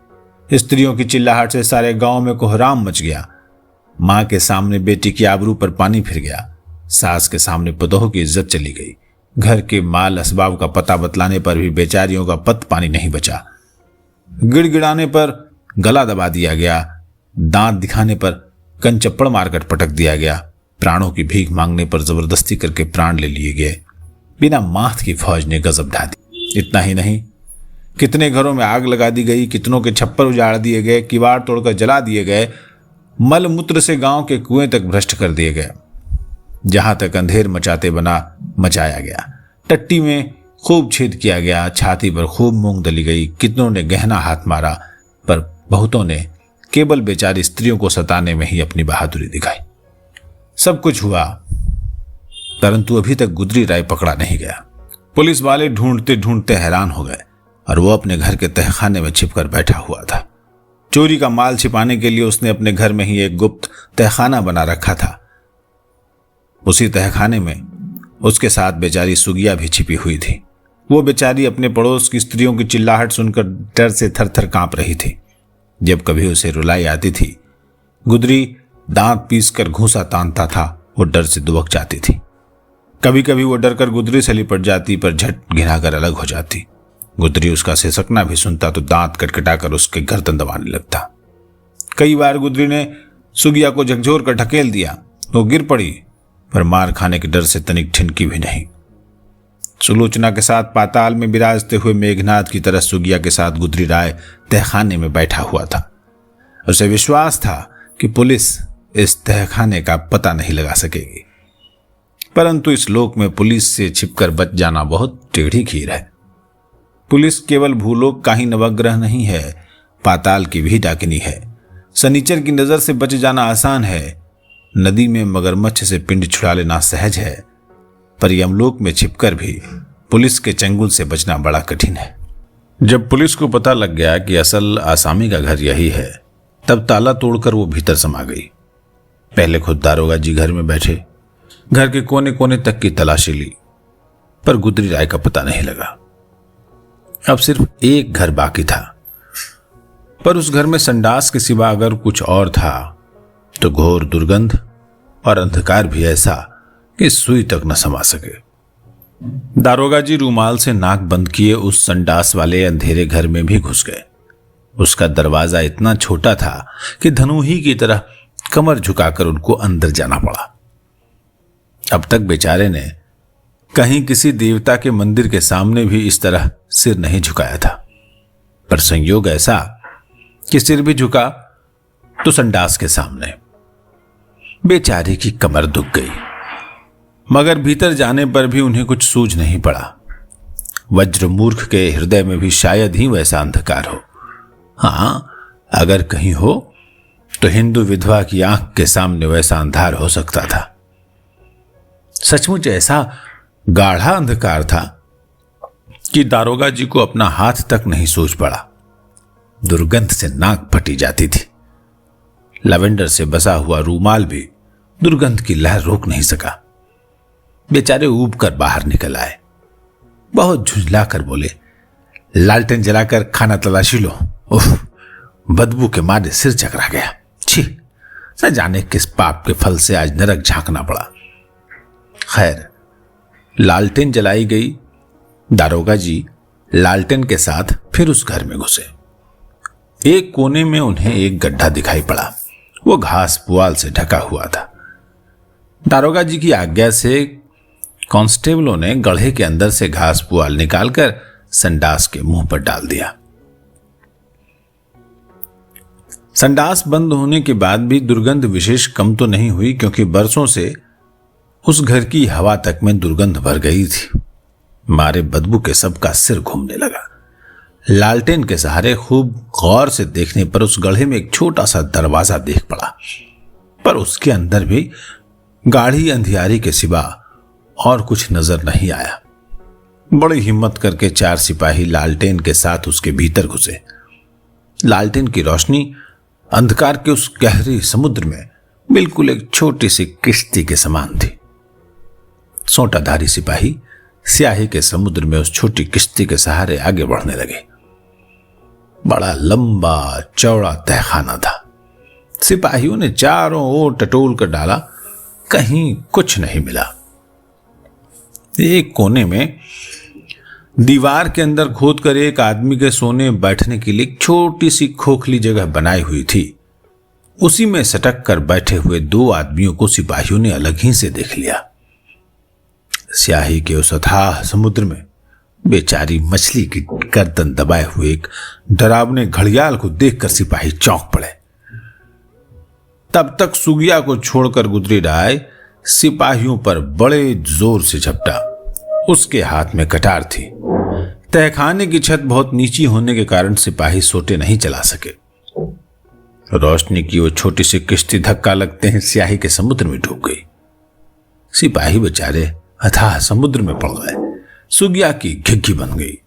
स्त्रियों की चिल्लाहट से सारे गांव में कोहराम मच गया। मां के सामने बेटी की आबरू पर पानी फिर गया। सास के सामने पतोह की इज्जत चली गई। घर के माल असबाब का पता बतलाने पर भी बेचारियों का पत पानी नहीं बचा। गिड़गिड़ाने पर गला दबा दिया गया। दांत दिखाने पर कन चप्पड़ मारकर पटक दिया गया। प्राणों की भीख मांगने पर जबरदस्ती करके प्राण ले लिए गए। बिना माथ की फौज ने गजब ढा दी। इतना ही नहीं, कितने घरों में आग लगा दी गई, कितनों के छप्पर उजाड़ दिए गए, किवाड़ तोड़कर जला दिए गए, मल मूत्र से गांव के कुएं तक भ्रष्ट कर दिए गए। जहां तक अंधेर मचाते बना मचाया गया। टट्टी में खूब छेद किया गया, छाती पर खूब मूंग दली गई। कितनों ने गहना हाथ मारा, पर बहुतों ने केवल बेचारी स्त्रियों को सताने में ही अपनी बहादुरी दिखाई। सब कुछ हुआ, परंतु अभी तक गुदरी राय पकड़ा नहीं गया। पुलिस वाले ढूंढते ढूंढते हैरान हो गए और वो अपने घर के तहखाने में छिपकर बैठा हुआ था। चोरी का माल छिपाने के लिए उसने अपने घर में ही एक गुप्त तहखाना बना रखा था। उसी तहखाने में उसके साथ बेचारी सुगिया भी छिपी हुई थी। वो बेचारी अपने पड़ोस की स्त्रियों की चिल्लाहट सुनकर डर से थर-थर कांप रही थी। जब कभी उसे रुलाई आती थी, गुदरी दांत पीसकर घूंसा तानता था, वो डर से दुबक जाती थी। कभी कभी वो डरकर गुदरी से लिपट जाती, पर झट घिनाकर अलग हो जाती। गुदरी उसका सिसकना भी सुनता तो दांत कटकटाकर उसके गर्दन दबाने लगता। कई बार गुदरी ने सुगिया को झकझोर कर ढकेल दिया तो गिर पड़ी, पर मार खाने के डर से तनिक ठिनकी भी नहीं। सुलोचना के साथ पाताल में विराजते हुए मेघनाथ की तरह सुगिया के साथ गुदरी राय तहखाने में बैठा हुआ था। उसे विश्वास था कि पुलिस इस तहखाने का पता नहीं लगा सकेगी, परंतु इस लोक में पुलिस से छिपकर बच जाना बहुत टेढ़ी खीर है। पुलिस केवल भूलोक का ही नवग्रह नहीं है, पाताल की भी डाकिनी है। शनिचर की नजर से बच जाना आसान है, नदी में मगरमच्छ से पिंड छुड़ा लेना सहज है, पर यमलोक में छिपकर भी पुलिस के चंगुल से बचना बड़ा कठिन है। जब पुलिस को पता लग गया कि असल आसामी का घर यही है, तब ताला तोड़कर वो भीतर समा गई। पहले खुद दारोगा जी घर में बैठे, घर के कोने कोने तक की तलाशी ली, पर गुदरी राय का पता नहीं लगा। अब सिर्फ एक घर बाकी था, पर उस घर में संडास के सिवा अगर कुछ और था तो घोर दुर्गंध और अंधकार भी ऐसा कि सुई तक न समा सके। दारोगा जी रुमाल से नाक बंद किए उस संडास वाले अंधेरे घर में भी घुस गए। उसका दरवाजा इतना छोटा था कि धनुही की तरह कमर झुकाकर उनको अंदर जाना पड़ा। अब तक बेचारे ने कहीं किसी देवता के मंदिर के सामने भी इस तरह सिर नहीं झुकाया था, पर संयोग ऐसा कि सिर भी झुका तो संडास के सामने। बेचारे की कमर दुख गई, मगर भीतर जाने पर भी उन्हें कुछ सूझ नहीं पड़ा। वज्रमूर्ख के हृदय में भी शायद ही वैसा अंधकार हो। हां, अगर कहीं हो तो हिंदू विधवा की आंख के सामने वैसा अंधार हो सकता था। सचमुच ऐसा गाढ़ा अंधकार था कि दारोगा जी को अपना हाथ तक नहीं सूझ पड़ा। दुर्गंध से नाक फटी जाती थी। लवेंडर से बसा हुआ रूमाल भी दुर्गंध की लहर रोक नहीं सका। बेचारे ऊब कर बाहर निकल आए। बहुत झुंझला कर बोले, लालटेन जलाकर खाना तलाशी लो। उफ, बदबू के मारे सिर चकरा गया। छी, न जाने किस पाप के फल से आज नरक झांकना पड़ा। खैर, लालटेन जलाई गई। दारोगा जी लालटेन के साथ फिर उस घर में घुसे। एक कोने में उन्हें एक गड्ढा दिखाई पड़ा। वो घास पुआल से ढका हुआ था। दारोगा जी की आज्ञा से कांस्टेबलों ने गड्ढे के अंदर से घास पुआल निकालकर संडास के मुंह पर डाल दिया। संडास बंद होने के बाद भी दुर्गंध विशेष कम तो नहीं हुई, क्योंकि बरसों से उस घर की हवा तक में दुर्गंध भर गई थी। मारे बदबू के सबका सिर घूमने लगा। लालटेन के सहारे खूब गौर से देखने पर उस गड्ढे में एक छोटा सा दरवाजा देख पड़ा, पर उसके अंदर भी गाढ़ी अंधियारी के सिवा और कुछ नजर नहीं आया। बड़ी हिम्मत करके 4 सिपाही लालटेन के साथ उसके भीतर घुसे। लालटेन की रोशनी अंधकार के उस गहरे समुद्र में बिल्कुल एक छोटी सी किश्ती के समान थी। सोंटाधारी सिपाही स्याही के समुद्र में उस छोटी किश्ती के सहारे आगे बढ़ने लगे। बड़ा लंबा चौड़ा तहखाना था। सिपाहियों ने चारों ओर टटोल कर डाला, कहीं कुछ नहीं मिला। एक कोने में दीवार के अंदर खोदकर एक आदमी के सोने बैठने के लिए एक छोटी सी खोखली जगह बनाई हुई थी। उसी में सटक कर बैठे हुए 2 आदमियों को सिपाहियों ने अलग ही से देख लिया। स्याही के उस अथाह समुद्र में बेचारी मछली की गर्दन दबाए हुए एक डरावने घड़ियाल को देखकर सिपाही चौंक पड़े। तब तक सुगिया को छोड़कर गुदरी राय सिपाहियों पर बड़े जोर से झपटा। उसके हाथ में कटार थी। तहखाने की छत बहुत नीची होने के कारण सिपाही सोटे नहीं चला सके। रोशनी की वो छोटी सी किश्ती धक्का लगते हैं स्याही के समुद्र में डूब गई। सिपाही बेचारे अथाह समुद्र में पड़ गए। सुगिया की घिघी बन गई।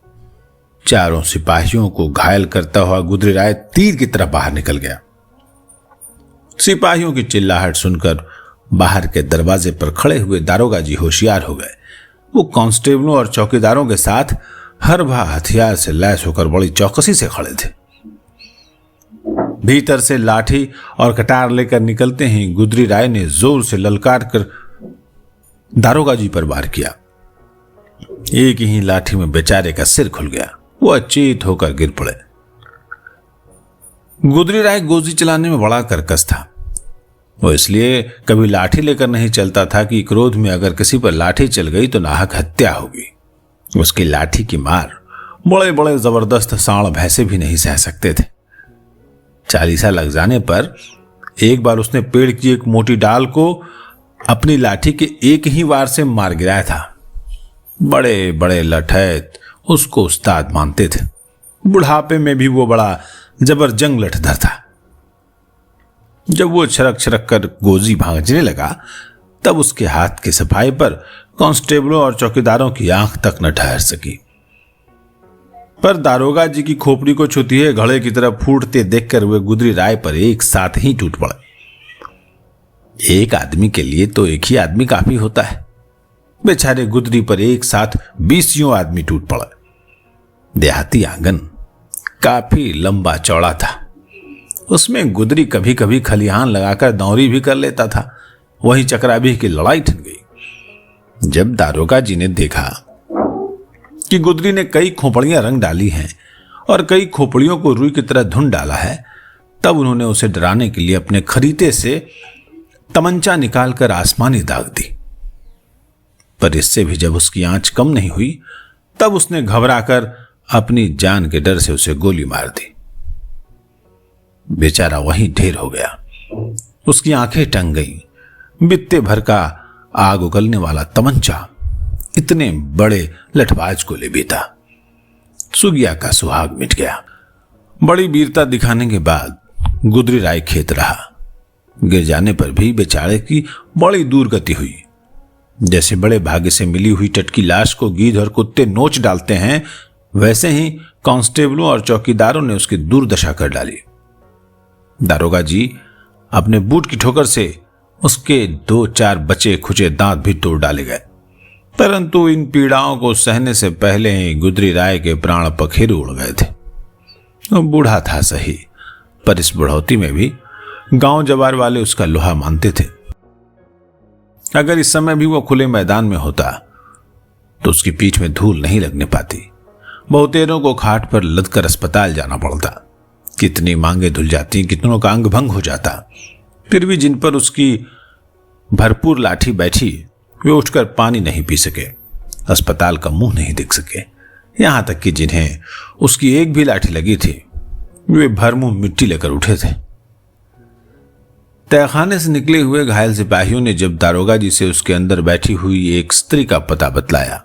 चारों सिपाहियों को घायल करता हुआ गुदरी राय तीर की तरह बाहर निकल गया। सिपाहियों की चिल्लाहट सुनकर बाहर के दरवाजे पर खड़े हुए दारोगा जी होशियार हो गए। वो कांस्टेबलों और चौकीदारों के साथ हर भा हथियार से लैस होकर बड़ी चौकसी से खड़े थे। भीतर से लाठी और कटार लेकर निकलते ही गुदरी राय ने जोर से ललकार कर दारोगा जी पर वार किया। एक ही लाठी में बेचारे का सिर खुल गया। वो अचेत होकर गिर पड़े। गुदरी राय गोजी चलाने में बड़ा करकस था। वो इसलिए कभी लाठी लेकर नहीं चलता था कि क्रोध में अगर किसी पर लाठी चल गई तो नाहक हत्या होगी। उसकी लाठी की मार बड़े बड़े जबरदस्त सांड भैंसे भी नहीं सह सकते थे। चालीसा लग जाने पर एक बार उसने पेड़ की एक मोटी डाल को अपनी लाठी के एक ही वार से मार गिराया था। बड़े बड़े लठैत उसको उस्ताद मानते थे। बुढ़ापे में भी वो बड़ा जबरजंग लठधर था। जब वो छरक छरक कर गोजी भांजने लगा तब उसके हाथ की सफाई पर कांस्टेबलों और चौकीदारों की आंख तक न ठहर सकी। पर दारोगा जी की खोपड़ी को छुतिए घड़े की तरफ फूटते देखकर वे गुदरी राय पर एक साथ ही टूट पड़े। एक आदमी के लिए तो एक ही आदमी काफी होता है। बेचारे गुदरी पर एक साथ 20 आदमी टूट पड़े। देहाती आंगन काफी लंबा चौड़ा था। उसमें गुदरी कभी कभी खलिहान लगाकर दौरी भी कर लेता था। वही चक्राबीह की लड़ाई ठन गई। जब दारोगा जी ने देखा कि गुदरी ने कई खोपड़ियां रंग डाली हैं और कई खोपड़ियों को रुई की तरह धुन डाला है, तब उन्होंने उसे डराने के लिए अपने खरीते से तमंचा निकालकर आसमानी दाग दी। पर इससे भी जब उसकी आंच कम नहीं हुई, तब उसने घबराकर अपनी जान के डर से उसे गोली मार दी। बेचारा वहीं ढेर हो गया। उसकी आंखें टंग गईं। बित्ते भर का आग उगलने वाला तमंचा इतने बड़े लठबाज को ले बीता। सुगिया का सुहाग मिट गया। बड़ी वीरता दिखाने के बाद गुदरी राय खेत रहा। गिर जाने पर भी बेचारे की बड़ी दुर्गति हुई। जैसे बड़े भाग्य से मिली हुई टटकी लाश को गीध और कुत्ते नोच डालते हैं, वैसे ही कांस्टेबलों और चौकीदारों ने उसकी दुर्दशा कर डाली। दारोगा जी अपने बूट की ठोकर से उसके 2-4 बचे खुचे दांत भी तोड़ डाले गए, परंतु इन पीड़ाओं को सहने से पहले ही गुदरी राय के प्राण पखेरु उड़ गए थे। वो बूढ़ा था सही, पर इस बुढ़ौती में भी गांव जवार वाले उसका लोहा मानते थे। अगर इस समय भी वो खुले मैदान में होता तो उसकी पीठ में धूल नहीं लगने पाती। बहुतेरों को खाट पर लदकर अस्पताल जाना पड़ता। कितनी मांगे धुल जाती, कितनों का अंग भंग हो जाता। फिर भी जिन पर उसकी भरपूर लाठी बैठी, वे उठकर पानी नहीं पी सके, अस्पताल का मुंह नहीं देख सके। यहां तक कि जिन्हें उसकी एक भी लाठी लगी थी, वे भरमुंह मिट्टी लेकर उठे थे। तहखाने से निकले हुए घायल सिपाहियों ने जब दारोगा जी से उसके अंदर बैठी हुई एक स्त्री का पता बतलाया,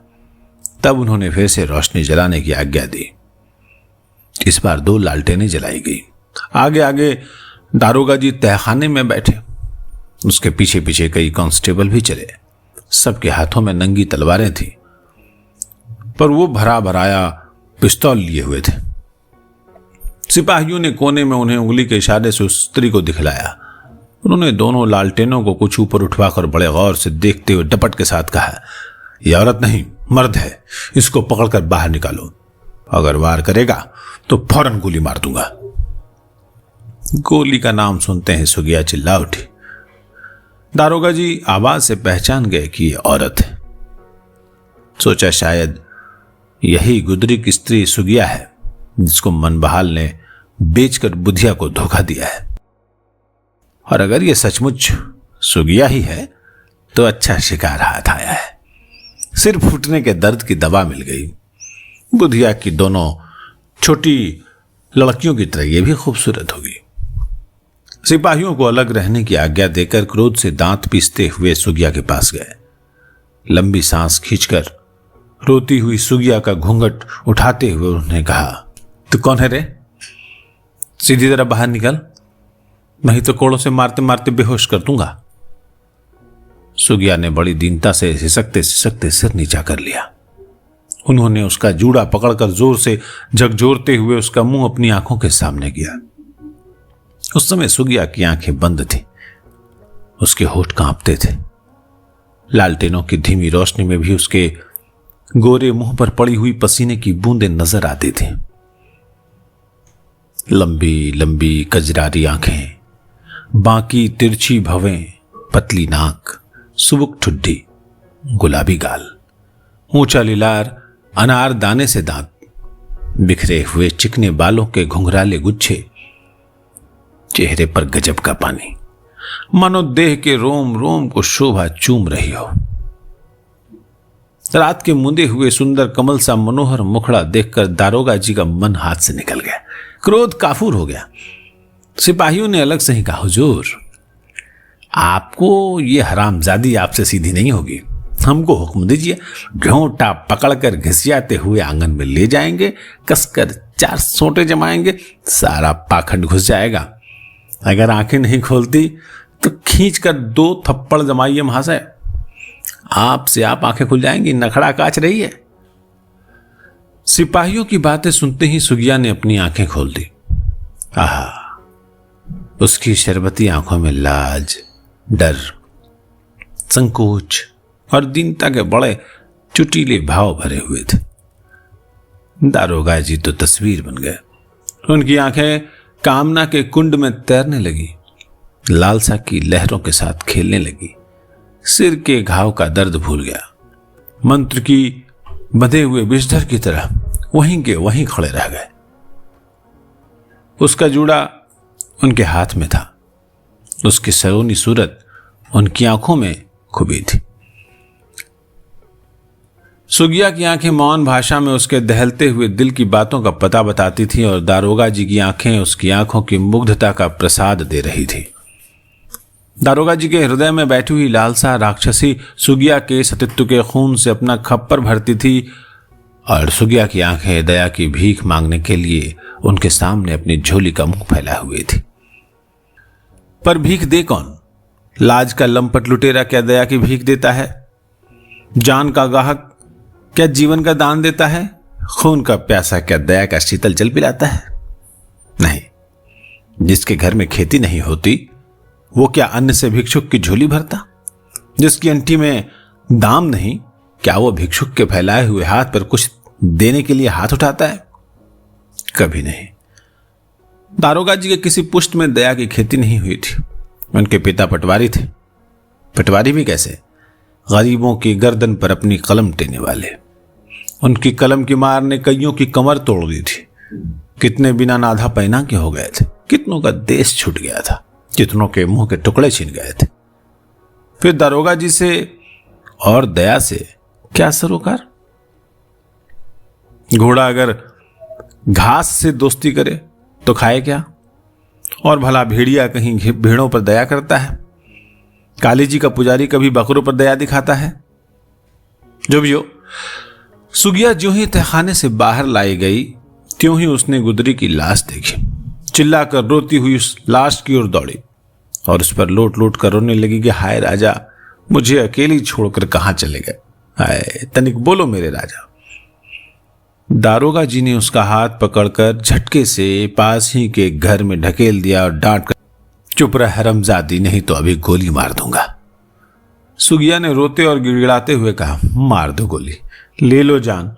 तब उन्होंने फिर से रोशनी जलाने की आज्ञा दी। इस बार 2 लालटेनें जलाई गई। आगे आगे दारोगा जी तहखाने में बैठे, उसके पीछे पीछे कई कांस्टेबल भी चले। सबके हाथों में नंगी तलवारें थी, पर वो भरा भराया पिस्तौल लिए हुए थे। सिपाहियों ने कोने में उन्हें उंगली के इशारे से उस स्त्री को दिखलाया। उन्होंने दोनों लालटेनों को कुछ ऊपर उठवाकर बड़े गौर से देखते हुए डपट के साथ कहा, यह औरत नहीं, मर्द है। इसको पकड़कर बाहर निकालो। अगर वार करेगा तो फौरन गोली मार दूंगा। गोली का नाम सुनते ही सुगिया चिल्ला उठी। दारोगा जी आवाज से पहचान गए कि यह औरत है। सोचा शायद यही गुदरी की स्त्री सुगिया है, जिसको मनबहाल ने बेचकर बुधिया को धोखा दिया है। और अगर यह सचमुच सुगिया ही है तो अच्छा शिकार हाथ आया है। सिर फूटने के दर्द की दवा मिल गई। बुधिया की दोनों छोटी लड़कियों की तरह यह भी खूबसूरत होगी। सिपाहियों को अलग रहने की आज्ञा देकर क्रोध से दांत पीसते हुए सुगिया के पास गए। लंबी सांस खींचकर रोती हुई सुगिया का घूंघट उठाते हुए उन्होंने कहा, तू कौन है रे? सीधी तरह बाहर निकल, नहीं तो कोड़ों से मारते मारते बेहोश कर दूंगा। सुगिया ने बड़ी दीनता से सिसकते सिसकते सिर नीचा कर लिया। उन्होंने उसका जूड़ा पकड़कर जोर से झकझोरते हुए उसका मुंह अपनी आंखों के सामने किया। उस समय सुगिया की आंखें बंद थी, उसके होठ कांपते थे। लालटेनों की धीमी रोशनी में भी उसके गोरे मुंह पर पड़ी हुई पसीने की बूंदें नजर आती थी। लंबी लंबी कजरारी आंखें, बाकी तिरछी भवें, पतली नाक, सुबुक ठुड्डी, गुलाबी गाल, ऊंचा लिलार, अनार दाने से दांत, बिखरे हुए चिकने बालों के घुंघराले गुच्छे, चेहरे पर गजब का पानी, मानो देह के रोम रोम को शोभा चूम रही हो। रात के मुंदे हुए सुंदर कमल सा मनोहर मुखड़ा देखकर दारोगा जी का मन हाथ से निकल गया। क्रोध काफूर हो गया। सिपाहियों ने अलग से ही कहा, हुजूर, आपको ये हरामजादी आपसे सीधी नहीं होगी। हमको हुक्म दीजिए, घोंटा पकड़कर घिसियाते हुए आंगन में ले जाएंगे, कसकर 4 सोंटे जमाएंगे, सारा पाखंड घुस जाएगा। अगर आंखें नहीं खोलती तो खींचकर 2 थप्पड़ जमाइए महाशय, आपसे आप आंखें खुल जाएंगी। नखड़ा काच रही है। सिपाहियों की बातें सुनते ही सुगिया ने अपनी आंखें खोल दी। आहा, उसकी शरबती आंखों में लाज, डर, संकोच और दीनता के बड़े चुटीले भाव भरे हुए थे। दारोगा जी तो तस्वीर बन गए। उनकी आंखें कामना के कुंड में तैरने लगी, लालसा की लहरों के साथ खेलने लगी। सिर के घाव का दर्द भूल गया। मंत्र की बंधे हुए विषधर की तरह वहीं के वहीं खड़े रह गए। उसका जूड़ा उनके हाथ में था। उसकी सलोनी सूरत उनकी आंखों में खुबी थी। सुगिया की आंखें मौन भाषा में उसके दहलते हुए दिल की बातों का पता बताती थीं और दारोगा जी की आंखें उसकी आंखों की मुग्धता का प्रसाद दे रही थी। दारोगा जी के हृदय में बैठी हुई लालसा राक्षसी सुगिया के सतित्व के खून से अपना खप्पर भरती थी और सुगिया की आंखें दया की भीख मांगने के लिए उनके सामने अपनी झोली का मुंह फैला हुए थी। पर भीख दे कौन? लाज का लंपट लुटेरा क्या दया की भीख देता है? जान का गाहक क्या जीवन का दान देता है? खून का प्यासा क्या दया का शीतल जल पिलाता है? नहीं। जिसके घर में खेती नहीं होती वो क्या अन्न से भिक्षुक की झोली भरता? जिसकी अंटी में दाम नहीं क्या वो भिक्षुक के फैलाए हुए हाथ पर कुछ देने के लिए हाथ उठाता है? कभी नहीं। दारोगा जी के किसी पुष्ट में दया की खेती नहीं हुई थी। उनके पिता पटवारी थे। पटवारी भी कैसे? गरीबों की गर्दन पर अपनी कलम टेने वाले। उनकी कलम की मार ने कईयों की कमर तोड़ दी थी। कितने बिना नाधा पहना के हो गए थे। कितनों का देश छूट गया था। कितनों के मुंह के टुकड़े छीन गए थे। फिर दारोगा जी से और दया से क्या सरोकार? घोड़ा अगर घास से दोस्ती करे तो खाए क्या? और भला भेड़िया कहीं भेड़ों पर दया करता है? काली जी का पुजारी कभी बकरों पर दया दिखाता है? जो भी हो, सुगिया ज्यों ही तहखाने से बाहर लाई गई त्यों ही उसने गुदरी की लाश देखी। चिल्लाकर रोती हुई उस लाश की ओर दौड़ी और उस पर लोट लोट कर रोने लगी कि हाय राजा, मुझे अकेली छोड़कर कहां चले गए? हाय, तनिक बोलो मेरे राजा। दारोगा जी ने उसका हाथ पकड़कर झटके से पास ही के घर में ढकेल दिया और डांट कर, चुप रह हरमजादी, नहीं तो अभी गोली मार दूंगा। सुगिया ने रोते और गिड़गिड़ाते हुए कहा, मार दो गोली, ले लो जान,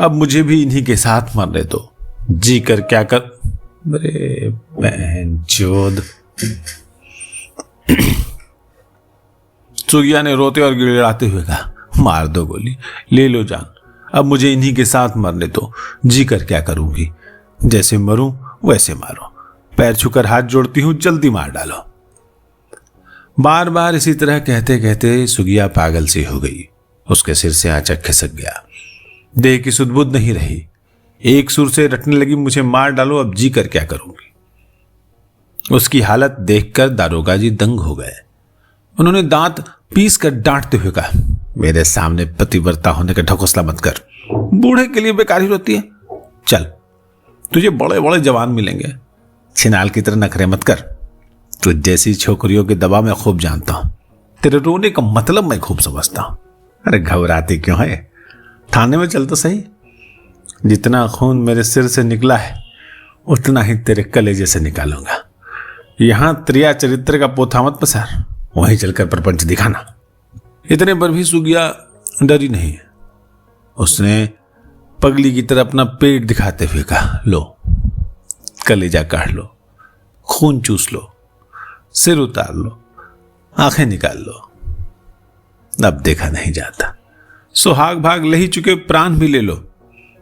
अब मुझे भी इन्हीं के साथ मरने दो। जी कर क्या कर। अरे बहन चोद। सुगिया ने रोते और गिड़गिड़ाते हुए कहा, मार दो गोली, ले लो जान, अब मुझे इन्हीं के साथ मरने दो। जी कर क्या करूंगी? जैसे मरूं वैसे मारो। पैर छूकर हाथ जोड़ती हूं, जल्दी मार डालो। बार बार इसी तरह कहते कहते सुगिया पागल सी हो गई। उसके सिर से आंचक खिसक गया। देह की सुध-बुध नहीं रही। एक सुर से रटने लगी, मुझे मार डालो, अब जी कर क्या करूंगी। उसकी हालत देखकर दारोगा जी दंग हो गए। उन्होंने दांत पीस कर डांटते हुए कहा, मेरे सामने पतिव्रता होने का ढकोसला मत कर। बूढ़े के लिए बेकारी होती है। चल, तुझे बड़े बड़े जवान मिलेंगे। छिनाल की तरह नखरे मत कर। तू जैसी छोकरियों के दबाव में खूब जानता हूं। तेरे रोने का मतलब मैं खूब समझता हूं। अरे घबराती क्यों है? थाने में चल तो सही। जितना खून मेरे सिर से निकला है उतना ही तेरे कलेजे से निकालूंगा। यहां त्रिया चरित्र का पोथा मत पसार, वहीं चलकर प्रपंच दिखाना। इतने पर भी सुगिया डरी नहीं। उसने पगली की तरह अपना पेट दिखाते हुए कहा, लो कलेजा काट लो, खून चूस लो, सिर उतार लो, आंखें निकाल लो। अब देखा नहीं जाता। सुहाग भाग ले ही चुके, प्राण भी ले लो।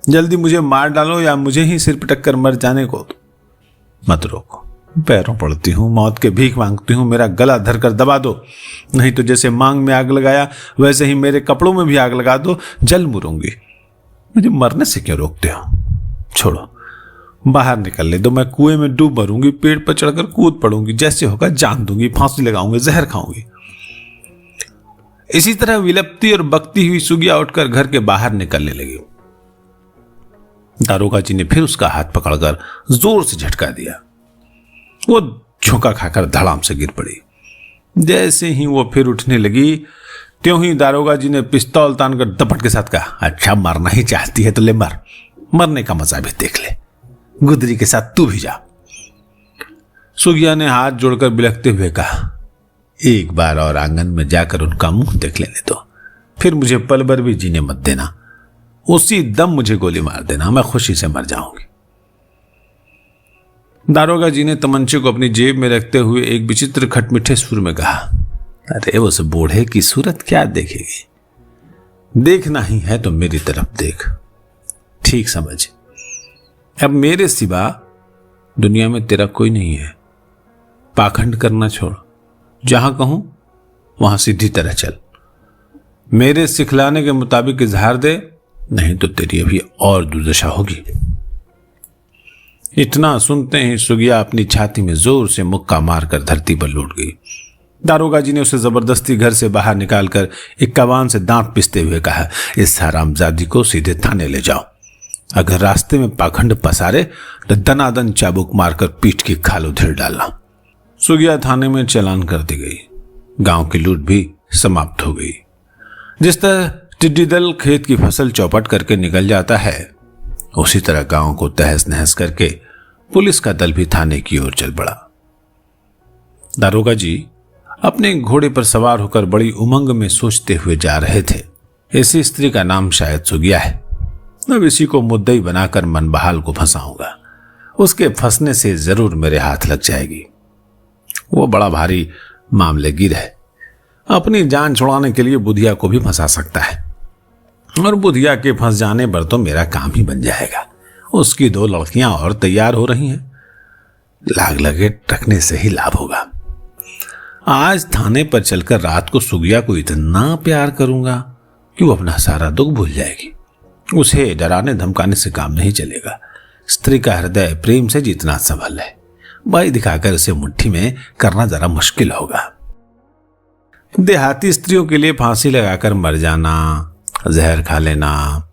जल्दी मुझे मार डालो या मुझे ही सिर पटक कर मर जाने को मत रोको। पैरों पड़ती हूं, मौत के भीख मांगती हूं, मेरा गला धरकर दबा दो। नहीं तो जैसे मांग में आग लगाया वैसे ही मेरे कपड़ों में भी आग लगा दो, जल मुरूंगी। मुझे मरने से क्यों रोकते हो? छोड़ो, बाहर निकल ले दो। मैं कुएं में डूब मरूंगी, पेड़ पर चढ़कर कूद पड़ूंगी, जैसे होगा जान दूंगी, फांसी लगाऊंगी, जहर खाऊंगी। इसी तरह विलपती और बकती हुई सुगिया उठकर घर के बाहर निकलने लगी। दारोगा जी ने फिर उसका हाथ पकड़कर जोर से झटका दिया। वो झोंका खाकर धड़ाम से गिर पड़ी। जैसे ही वो फिर उठने लगी त्यों ही दारोगा जी ने पिस्तौल तानकर दपट के साथ कहा, अच्छा मरना ही चाहती है तो ले मर, मरने का मजा भी देख ले, गुदरी के साथ तू भी जा। सुगिया ने हाथ जोड़कर बिलखते हुए कहा, एक बार और आंगन में जाकर उनका मुंह देख लेने दो, फिर मुझे पल भर भी जीने मत देना। उसी दम मुझे गोली मार देना, मैं खुशी से मर जाऊंगी। दारोगा जी ने तमंचे को अपनी जेब में रखते हुए एक विचित्र खटमिठे सुर में कहा, अरे उस बूढ़े की सूरत क्या देखेगी, देखना ही है तो मेरी तरफ देख, ठीक समझ। अब मेरे सिवा दुनिया में तेरा कोई नहीं है। पाखंड करना छोड़, जहां कहूं वहां सीधी तरह चल, मेरे सिखलाने के मुताबिक इजहार दे, नहीं तो तेरी अभी और दुर्दशा होगी। इतना सुनते ही सुगिया अपनी छाती में जोर से मुक्का मारकर धरती पर लौट गई। दारोगा जी ने उसे जबरदस्ती घर से बाहर निकालकर एक कवान से दांत पिसते हुए कहा, इस हरामजादी को सीधे थाने ले जाओ, अगर रास्ते में पाखंड पसारे तो दनादन चाबुक मारकर पीठ की खाल उधेड़ डालना। सुगिया थाने में चालान कर दी गई। गांव की लूट भी समाप्त हो गई। जिस तरह टिड्डी दल खेत की फसल चौपट करके निकल जाता है, उसी तरह गांव को तहस नहस करके पुलिस का दल भी थाने की ओर चल पड़ा। दारोगा जी अपने घोड़े पर सवार होकर बड़ी उमंग में सोचते हुए जा रहे थे। ऐसी स्त्री का नाम शायद सुगिया है। अब इसी को मुद्दई बनाकर मन बहाल को फंसाऊंगा, उसके फंसने से जरूर मेरे हाथ लग जाएगी। वो बड़ा भारी मामलेगीर है, अपनी जान छुड़ाने के लिए बुधिया को भी फंसा सकता है, और बुधिया के फंस जाने पर तो मेरा काम ही बन जाएगा। उसकी 2 लड़कियां और तैयार हो रही हैं, लाग लगे रखने से ही लाभ होगा। आज थाने पर चलकर रात को सुगिया को इतना प्यार करूंगा कि वो अपना सारा दुख भूल जाएगी। उसे डराने धमकाने से काम नहीं चलेगा। स्त्री का हृदय प्रेम से जितना संभल है, भाई दिखाकर उसे मुट्ठी में करना जरा मुश्किल होगा। देहाती स्त्रियों के लिए फांसी लगाकर मर जाना, जहर खा लेना,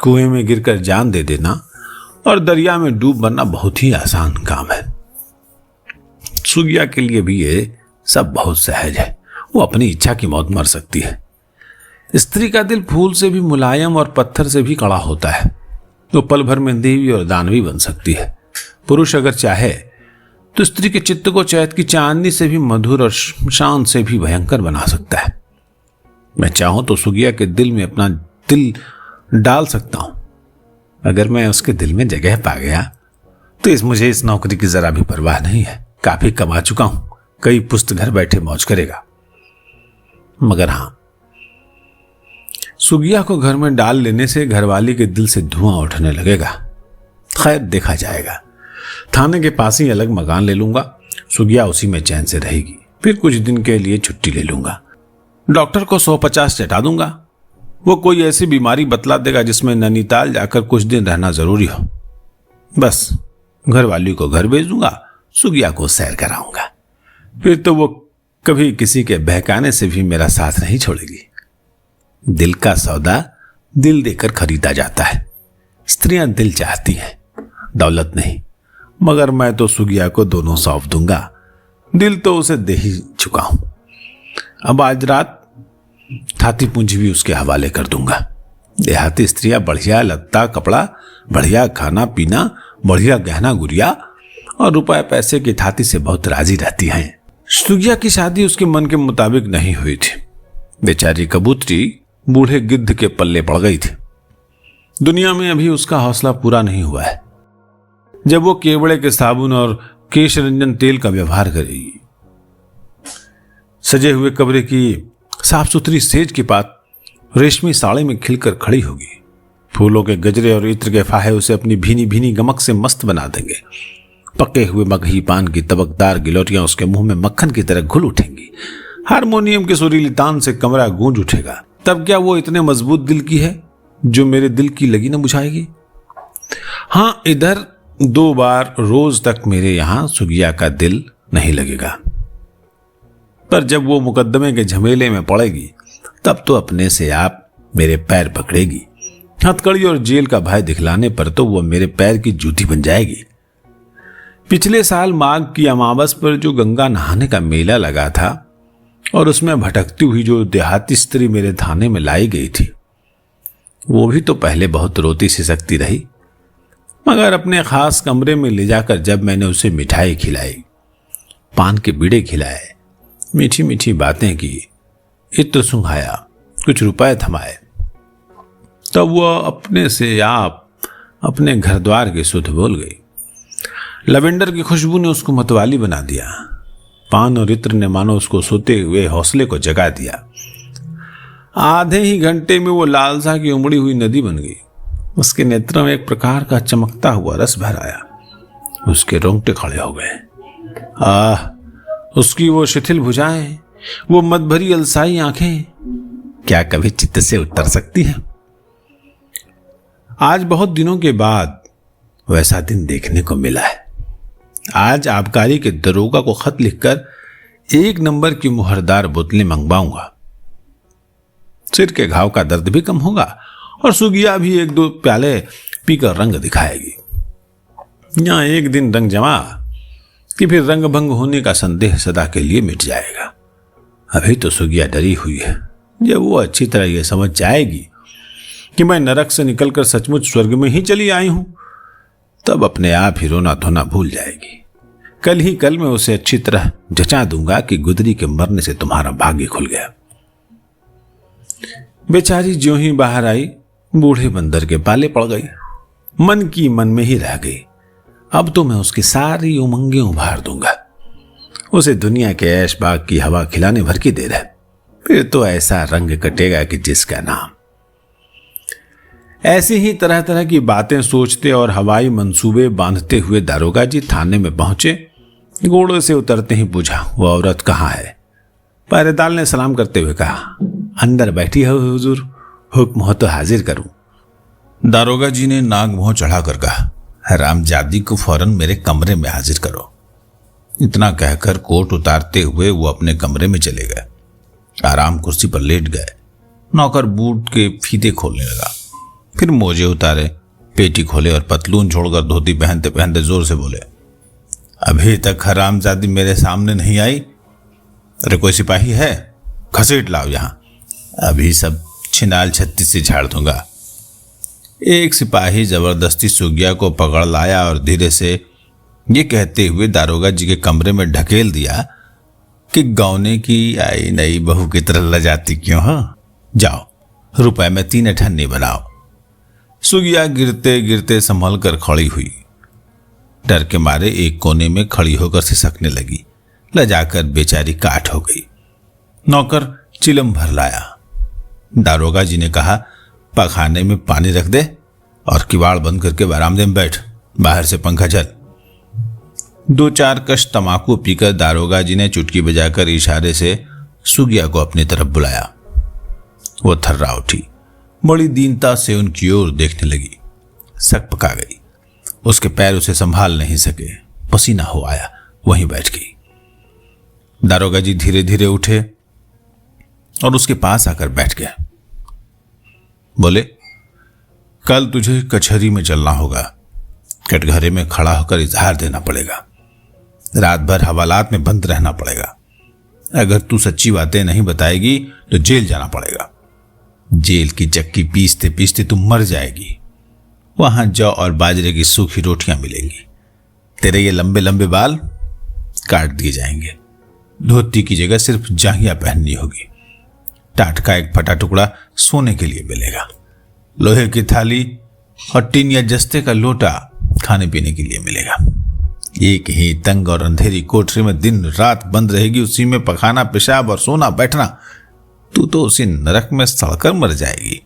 कुएं में गिरकर जान दे देना और दरिया में डूब मरना बहुत ही आसान काम है। सुगिया के लिए भी ये सब बहुत सहज है। वो अपनी इच्छा की मौत मर सकती है। स्त्री का दिल फूल से भी मुलायम और पत्थर से भी कड़ा होता है। वो पल भर में देवी और दानवी बन सकती है। पुरुष अगर चाहे तो स्त्री के चित्त को चैत की चांदनी से भी मधुर और शांत से भी भयंकर बना सकता है। मैं चाहूं तो सुगिया के दिल में अपना दिल डाल सकता हूं। अगर मैं उसके दिल में जगह पा गया तो मुझे इस नौकरी की जरा भी परवाह नहीं है। काफी कमा चुका हूं, कई पुस्त घर बैठे मौज करेगा। मगर हां, सुगिया को घर में डाल लेने से घरवाली के दिल से धुआं उठने लगेगा। खैर देखा जाएगा। थाने के पास ही अलग मकान ले लूंगा, सुगिया उसी में चैन से रहेगी। फिर कुछ दिन के लिए छुट्टी ले लूंगा। डॉक्टर को 150 चटा दूंगा। वो कोई ऐसी बीमारी बतला देगा जिसमें नैनीताल जाकर कुछ दिन रहना जरूरी हो। बस घरवाली को घर भेज दूंगा, सुगिया को सैर कराऊंगा। फिर तो वो कभी किसी के बहकाने से भी मेरा साथ नहीं छोड़ेगी। दिल का सौदा दिल देकर खरीदा जाता है। स्त्रियां दिल चाहती हैं, दौलत नहीं। मगर मैं तो सुगिया को दोनों सौंप दूंगा। दिल तो उसे दे ही चुका हूं। अब आज रात थाती पूंजी भी उसके हवाले कर दूंगा। देहाती स्त्रियां बढ़िया लत्ता कपड़ा, बढ़िया खाना पीना, बढ़िया गहना गुड़िया और रुपए पैसे की थाती से बहुत राजी रहती हैं। सुगिया की शादी उसके मन के मुताबिक नहीं हुई थी। बेचारी कबूतरी बूढ़े गिद्ध के पल्ले पड़ गई थी। दुनिया में अभी उसका हौसला पूरा नहीं हुआ है। जब वो केवड़े के साबुन और केश रंजन तेल का व्यवहार करेगी, सजे हुए कमरे की साफ सुथरी सेज की पात रेशमी साड़ी में खिलकर खड़ी होगी। फूलों के गजरे और इत्र के फाहे उसे अपनी भीनी भीनी गमक से मस्त बना देंगे। पके हुए मगही पान की तबकदार गिलोटियां उसके मुंह में मक्खन की तरह घुल उठेंगी। हारमोनियम के सुरीली तान से कमरा गूंज उठेगा। तब क्या वो इतने मजबूत दिल की है जो मेरे दिल की लगी न बुझाएगी? हां, इधर 2 बार रोज तक मेरे यहां सुगिया का दिल नहीं लगेगा, पर जब वो मुकदमे के झमेले में पड़ेगी तब तो अपने से आप मेरे पैर पकड़ेगी। हथकड़ी और जेल का भय दिखलाने पर तो वो मेरे पैर की जूती बन जाएगी। पिछले साल माघ की अमावस पर जो गंगा नहाने का मेला लगा था और उसमें भटकती हुई जो देहाती स्त्री मेरे थाने में लाई गई थी, वो भी तो पहले बहुत रोती सिसकती रही। मगर अपने खास कमरे में ले जाकर जब मैंने उसे मिठाई खिलाई, पान के बीड़े खिलाए, मीठी मीठी बातें की, इत्र सुंघाया, कुछ रुपए थमाए, तब वह अपने से आप अपने घर द्वार की सुध बोल गई। लवेंडर की खुशबू ने उसको मतवाली बना दिया। पान और इत्र ने मानो उसको सोते हुए हौसले को जगा दिया। आधे ही घंटे में वो लालसा की उमड़ी हुई नदी बन गई। उसके नेत्रों में एक प्रकार का चमकता हुआ रस भर आया। उसके रोंगटे खड़े हो गए। उसकी वो शिथिल भुजाएं, वो मदभरी अलसाई आंखें क्या कभी चित्त से उतर सकती है? आज बहुत दिनों के बाद वैसा दिन देखने को मिला है। आज आबकारी के दरोगा को खत लिखकर 1 नंबर की मुहरदार बोतलें मंगवाऊंगा। सिर के घाव का दर्द भी कम होगा और सुगिया भी 1-2 प्याले पीकर रंग दिखाएगी। यहां एक दिन रंग जमा कि फिर रंग भंग होने का संदेह सदा के लिए मिट जाएगा। अभी तो सुगिया डरी हुई है। जब वो अच्छी तरह यह समझ जाएगी कि मैं नरक से निकलकर सचमुच स्वर्ग में ही चली आई हूं, तब अपने आप ही रोना धोना भूल जाएगी। कल ही कल मैं उसे अच्छी तरह जचा दूंगा कि गुदरी के मरने से तुम्हारा भाग्य खुल गया। बेचारी ज्यों ही बाहर आई, बूढ़े बंदर के पाले पड़ गई। मन की मन में ही रह गई। अब तो मैं उसकी सारी उमंगें उभार दूंगा। उसे दुनिया के ऐश बाग की हवा खिलाने भर की देर है। फिर तो ऐसा रंग कटेगा कि जिसका नाम। ऐसी ही तरह तरह की बातें सोचते और हवाई मंसूबे बांधते हुए दारोगा जी थाने में पहुंचे। घोड़े से उतरते ही पूछा, वो औरत कहाँ है? पहरेदार ने सलाम करते हुए कहा, अंदर बैठी है हुजूर, हुक्म हो तो हाजिर करूं। दारोगा जी ने नाक मुंह चढ़ाकर कहा, रामजादी को फौरन मेरे कमरे में हाजिर करो। इतना कहकर कोट उतारते हुए वो अपने कमरे में चले गए। आराम कुर्सी पर लेट गए। नौकर बूट के फीते खोलने लगा। फिर मोजे उतारे, पेटी खोले और पतलून छोड़कर धोती पहनते पहनते जोर से बोले, अभी तक हरामजादी मेरे सामने नहीं आई। अरे कोई सिपाही है? घसीट लाओ यहां, अभी सब छिनाल छत्ती से झाड़ दूंगा। एक सिपाही जबरदस्ती सुगिया को पकड़ लाया और धीरे से ये कहते हुए दारोगा जी के कमरे में ढकेल दिया कि गौने की आई नई बहू की तरह लजाती क्यों? जाओ रुपए में 3 अठन्नी बनाओ। सुगिया गिरते गिरते संभल कर खड़ी हुई। डर के मारे एक कोने में खड़ी होकर सिसकने लगी। लजाकर बेचारी काठ हो गई। नौकर चिलम भर लाया। दारोगा जी ने कहा, पखाने में पानी रख दे और किवाड़ बंद करके बरामदे में बैठ, बाहर से पंखा चल। 2-4 कश तमाकू पीकर दारोगा जी ने चुटकी बजाकर इशारे से सुगिया को अपनी तरफ बुलाया। वो थर्रा उठी, बड़ी दीनता से उनकी ओर देखने लगी। सक पका गई। उसके पैर उसे संभाल नहीं सके। पसीना हो आया, वहीं बैठ गई। दारोगा जी धीरे धीरे उठे और उसके पास आकर बैठ गए। बोले, कल तुझे कचहरी में चलना होगा। कटघरे में खड़ा होकर इजहार देना पड़ेगा। रात भर हवालात में बंद रहना पड़ेगा। अगर तू सच्ची बातें नहीं बताएगी तो जेल जाना पड़ेगा। जेल की चक्की पीसते पीसते तू मर जाएगी। वहां जौ और बाजरे की सूखी रोटियां मिलेंगी। तेरे ये लंबे लंबे बाल काट दिए जाएंगे। धोती की जगह सिर्फ जांघिया पहननी होगी। टाट का एक फटा टुकड़ा सोने के लिए मिलेगा। लोहे की थाली और टीन या जस्ते का लोटा खाने पीने के लिए मिलेगा। एक ही तंग और अंधेरी कोठरी में दिन रात बंद रहेगी। उसी में पखाना, पेशाब और सोना बैठना। तू तो उसी नरक में सड़कर मर जाएगी।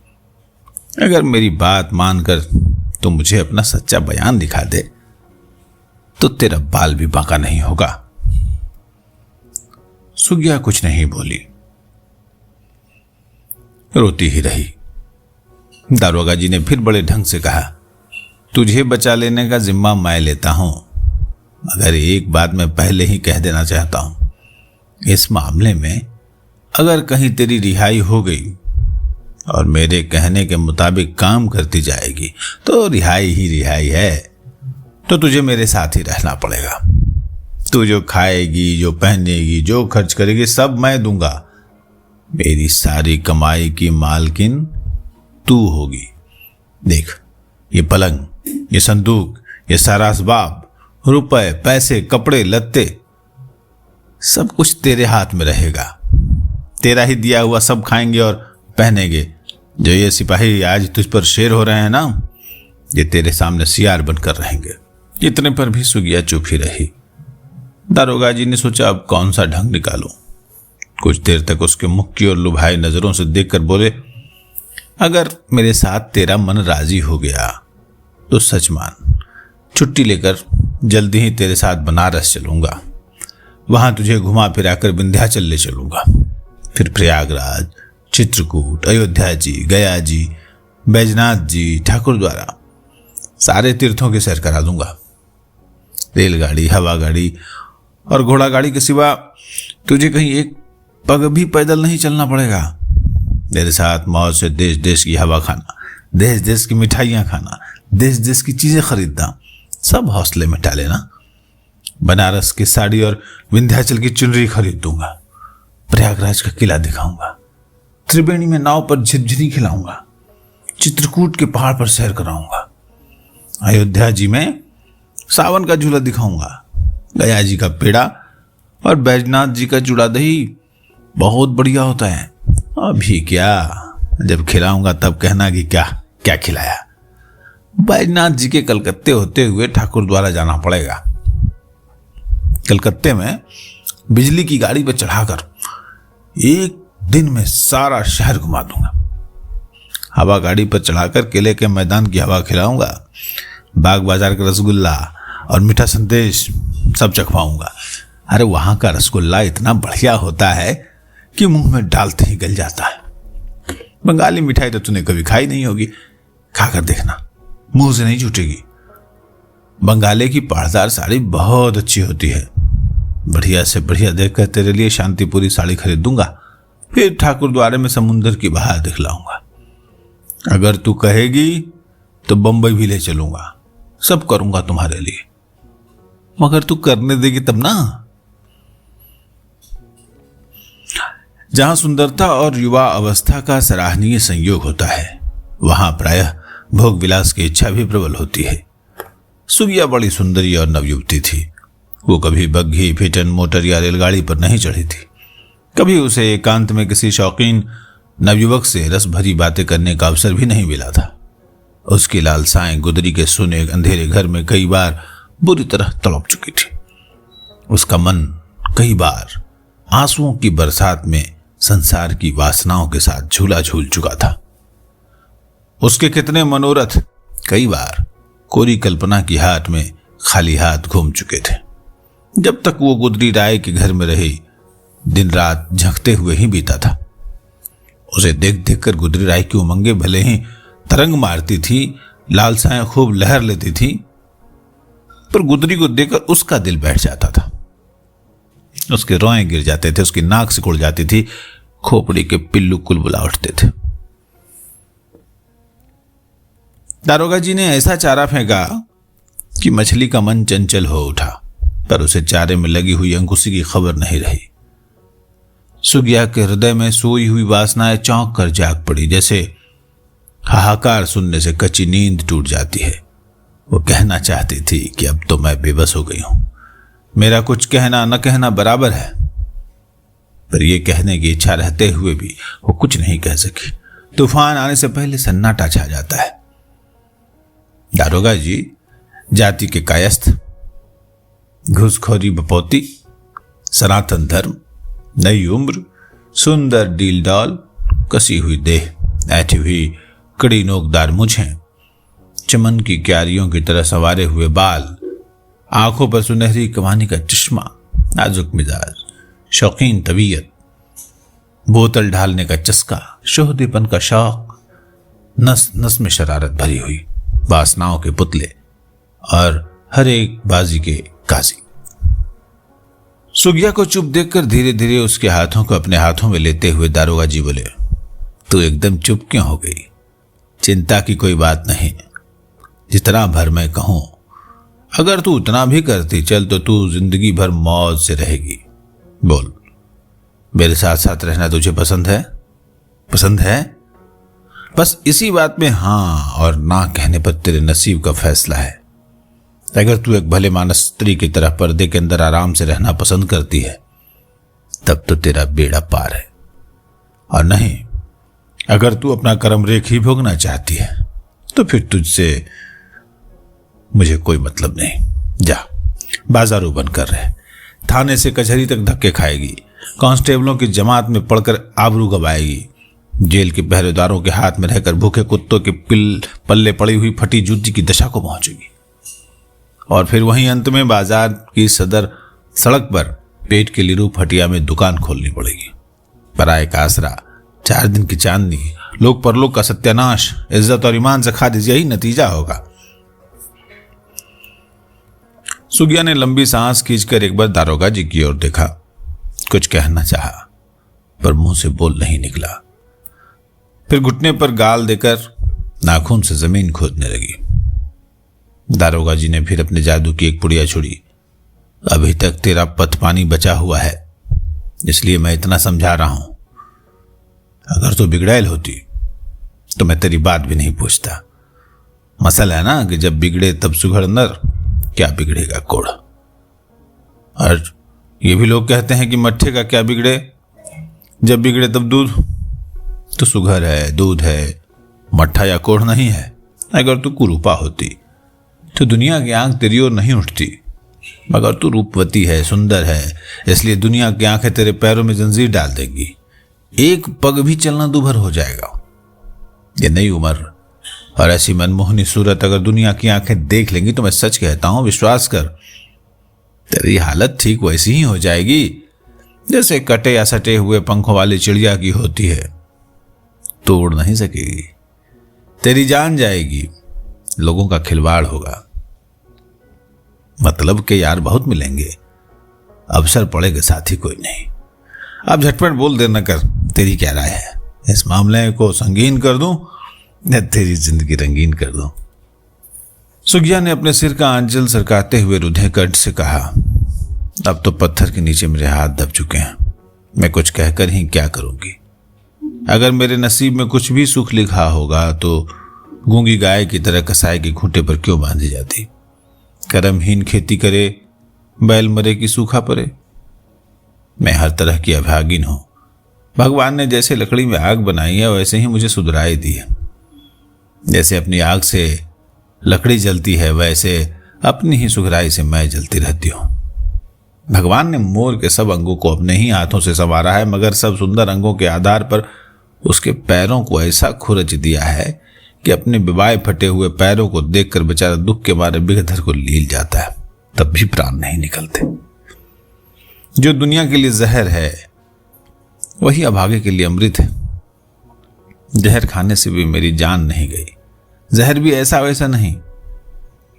अगर मेरी बात मानकर तो मुझे अपना सच्चा बयान दिखा दे तो तेरा बाल भी बांका नहीं होगा। सुगिया कुछ नहीं बोली, रोती ही रही। दारोगा जी ने फिर बड़े ढंग से कहा, तुझे बचा लेने का जिम्मा मैं लेता हूं, मगर एक बात मैं पहले ही कह देना चाहता हूं। इस मामले में अगर कहीं तेरी रिहाई हो गई और मेरे कहने के मुताबिक काम करती जाएगी तो रिहाई ही रिहाई है। तो तुझे मेरे साथ ही रहना पड़ेगा। तू जो खाएगी, जो पहनेगी, जो खर्च करेगी, सब मैं दूंगा। मेरी सारी कमाई की मालकिन तू होगी। देख, ये पलंग, ये संदूक, ये सारा असबाब, रुपए, पैसे, कपड़े, लत्ते, सब कुछ तेरे हाथ में रहेगा। तेरा ही दिया हुआ सब खाएंगे और पहनेंगे। जो ये सिपाही आज तुझ पर शेर हो रहे हैं ना, ये तेरे सामने सियार बनकर रहेंगे। इतने पर भी सुगिया चुप ही रही। दारोगा जी ने सोचा अब कौन सा ढंग निकालूं। कुछ देर तक उसके मुख की ओर लुभाई नजरों से देखकर बोले, अगर मेरे साथ तेरा मन राजी हो गया तो सच मान, छुट्टी लेकर जल्दी ही तेरे साथ बनारस चलूंगा। वहां तुझे घुमा फिराकर विंध्याचल ले चलूंगा, फिर प्रयागराज, चित्रकूट, अयोध्या जी, गया जी, बैजनाथ जी, ठाकुरद्वारा, सारे तीर्थों की सैर करा दूंगा। रेलगाड़ी, हवा गाड़ी और घोड़ा गाड़ी के सिवा तुझे कहीं एक पग भी पैदल नहीं चलना पड़ेगा। मेरे साथ मौज से देश देश की हवा खाना, देश देश की मिठाइयां खाना, देश देश की चीजें खरीदना, सब हौसले में टाले ना। बनारस की साड़ी और विंध्याचल की चुनरी खरीद दूंगा, प्रयागराज का किला दिखाऊंगा, त्रिवेणी में नाव पर झिरझिरी खिलाऊंगा, चित्रकूट के पहाड़ पर सैर कराऊंगा, अयोध्या जी में सावन का झूला दिखाऊंगा, गया जी का पेड़ा और बैजनाथ जी का चूड़ा दही बहुत बढ़िया होता है। अभी क्या, जब खिलाऊंगा तब कहना कि क्या क्या खिलाया। बैजनाथ जी के कलकत्ते होते हुए ठाकुरद्वारा जाना पड़ेगा। कलकत्ते में बिजली की गाड़ी पर चढ़ाकर एक दिन में सारा शहर घुमा दूंगा। हवा गाड़ी पर चढ़ाकर किले के मैदान की हवा खिलाऊंगा, बाग बाजार का रसगुल्ला और मीठा संदेश सब चखवाऊंगा। अरे वहां का रसगुल्ला इतना बढ़िया होता है कि मुंह में डालते ही गल जाता है। बंगाली मिठाई तो तूने कभी खाई नहीं होगी, खाकर देखना, मुंह से नहीं छूटेगी। बंगाली की पहाड़दार साड़ी बहुत अच्छी होती है। बढ़िया से बढ़िया देखकर तेरे लिए शांतिपुरी साड़ी खरीद दूंगा, फिर ठाकुरद्वारे में समुंदर की बहार दिखलाऊंगा। अगर तू कहेगी तो बंबई भी ले चलूंगा, सब करूंगा तुम्हारे लिए, मगर तू करने देगी तब ना। जहां सुंदरता और युवा अवस्था का सराहनीय संयोग होता है, वहां प्रायः भोग विलास की इच्छा भी प्रबल होती है। सुगिया बड़ी सुंदरी और नवयुवती थी। वो कभी बग्घी, फिटन, मोटर या रेलगाड़ी पर नहीं चढ़ी थी। कभी उसे एकांत में किसी शौकीन नवयुवक से रस भरी बातें करने का अवसर भी नहीं मिला था। उसकी लालसाएं गुदरी के सुने अंधेरे घर में कई बार बुरी तरह तड़प चुकी थी। उसका मन कई बार आंसुओं की बरसात में संसार की वासनाओं के साथ झूला झूल चुका था। उसके कितने मनोरथ कई बार कोरी कल्पना की हाट में खाली हाथ घूम चुके थे। जब तक वो गुदरी राय के घर में रही, दिन रात झंकते हुए ही बीता था। उसे देख देख कर गुदरी राय की उमंगे भले ही तरंग मारती थी, लालसाएं खूब लहर लेती थी, पर गुदरी को देखकर उसका दिल बैठ जाता था। उसके रोए गिर जाते थे, उसकी नाक सिकुड़ जाती थी, खोपड़ी के पिल्लू कुलबुला उठते थे। दारोगा जी ने ऐसा चारा फेंका कि मछली का मन चंचल हो उठा, पर उसे चारे में लगी हुई अंकुशी की खबर नहीं रही। सुगिया के हृदय में सोई हुई वासनाएं चौंक कर जाग पड़ी, जैसे हाहाकार सुनने से कच्ची नींद टूट जाती है। वो कहना चाहती थी कि अब तो मैं बेबस हो गई हूं, मेरा कुछ कहना न कहना बराबर है, पर यह कहने की इच्छा रहते हुए भी वो कुछ नहीं कह सकी। तूफान आने से पहले सन्नाटा छा जाता है। दारोगा जी जाति के कायस्थ, घूसखोरी बपौती, सनातन धर्म, नई उम्र, सुंदर डील डॉल, कसी हुई देह, ऐठी हुई कड़ी नोकदार मुझें, चमन की क्यारियों की तरह संवारे हुए बाल, आंखों पर सुनहरी कमानी का चश्मा, नाजुक मिजाज, शौकीन तबीयत, बोतल ढालने का चस्का, शोहदेपन का शौक, नस नस में शरारत भरी हुई, वासनाओं के पुतले और हर एक बाजी के काजी। सुगिया को चुप देखकर धीरे धीरे उसके हाथों को अपने हाथों में लेते हुए दारोगा जी बोले, तू एकदम चुप क्यों हो गई? चिंता की कोई बात नहीं, जितना भर मैं कहूं, अगर तू उतना भी करती चल तो तू जिंदगी भर मौज से रहेगी। बोल, मेरे साथ साथ रहना तुझे पसंद है? पसंद है? बस इसी बात में हाँ और ना कहने पर तेरे नसीब का फैसला है। अगर तू एक भले मानस स्त्री की तरह पर्दे के अंदर आराम से रहना पसंद करती है, तब तो तेरा बेड़ा पार है, और नहीं, अगर तू अपना कर्म रेख ही भोगना चाहती है तो फिर तुझसे मुझे कोई मतलब नहीं। जा, बाजारू बनकर रहे, थाने से कचहरी तक धक्के खाएगी, कांस्टेबलों की जमात में पड़कर आबरू गवाएगी, जेल के पहरेदारों के हाथ में रहकर भूखे कुत्तों के पल्ले पड़ी हुई फटी जूती की दशा को पहुंचेगी, और फिर वहीं अंत में बाजार की सदर सड़क पर पेट के लिरू फटिया में दुकान खोलनी पड़ेगी। पराये का आसरा, 4 दिन की चांदनी, लोक परलोक का सत्यानाश, इज्जत और ईमान से खारिज, यही नतीजा होगा। सुगिया ने लंबी सांस खींचकर एक बार दारोगा जी की ओर देखा। कुछ कहना चाहा पर मुंह से बोल नहीं निकला। फिर घुटने पर गाल देकर नाखून से जमीन खोदने लगी। दारोगा जी ने फिर अपने जादू की एक पुड़िया छुड़ी। अभी तक तेरा पथ पानी बचा हुआ है, इसलिए मैं इतना समझा रहा हूं। अगर तू बिगड़ैल होती तो मैं तेरी बात भी नहीं पूछता। मसला है ना कि जब बिगड़े तब सुघड़ नर, क्या बिगड़ेगा कोड़। और ये भी लोग कहते हैं कि मट्ठे का क्या बिगड़े, जब बिगड़े तब दूध। तो सुघर है, दूध है, मट्ठा या कोढ़ नहीं है। अगर तू कुरूपा होती तो दुनिया की आंख तेरी ओर नहीं उठती, मगर तू रूपवती है, सुंदर है, इसलिए दुनिया की आंखें तेरे पैरों में जंजीर डाल देंगी। एक पग भी चलना दूभर हो जाएगा। ये नई उम्र और ऐसी मनमोहनी सूरत अगर दुनिया की आंखें देख लेंगी तो मैं सच कहता हूं, विश्वास कर, तेरी हालत ठीक वैसी ही हो जाएगी जैसे कटे या सटे हुए पंखों वाली चिड़िया की होती है। तो उड़ नहीं सकेगी, तेरी जान जाएगी, लोगों का खिलवाड़ होगा। मतलब के यार बहुत मिलेंगे, अवसर पड़ेगा साथी कोई नहीं। अब झटपट बोल देना कर, तेरी क्या राय है? इस मामले को संगीन कर दूं या तेरी जिंदगी रंगीन कर दूं? सुगिया ने अपने सिर का आंचल सरकाते हुए रुधे कंठ से कहा, अब तो पत्थर के नीचे मेरे हाथ दब चुके हैं, मैं कुछ कहकर ही क्या करूंगी। अगर मेरे नसीब में कुछ भी सुख लिखा होगा तो गूंगी गाय की तरह कसाई के खूंटे पर क्यों बांधी जाती। कर्महीन खेती करे, बैल मरे की सूखा पड़े। मैं हर तरह की अभागिन हूं। भगवान ने जैसे लकड़ी में आग बनाई है वैसे ही मुझे सुधराई दी है। जैसे अपनी आग से लकड़ी जलती है वैसे अपनी ही सुधराई से मैं जलती रहती हूं। भगवान ने मोर के सब अंगों को अपने ही हाथों से संवारा है, मगर सब सुंदर अंगों के आधार पर उसके पैरों को ऐसा खुरच दिया है कि अपने बिबाए फटे हुए पैरों को देखकर बेचारा दुख के मारे बिगधर को लील जाता है, तब भी प्राण नहीं निकलते। जो दुनिया के लिए जहर है वही अभागे के लिए अमृत है। जहर खाने से भी मेरी जान नहीं गई। जहर भी ऐसा वैसा नहीं।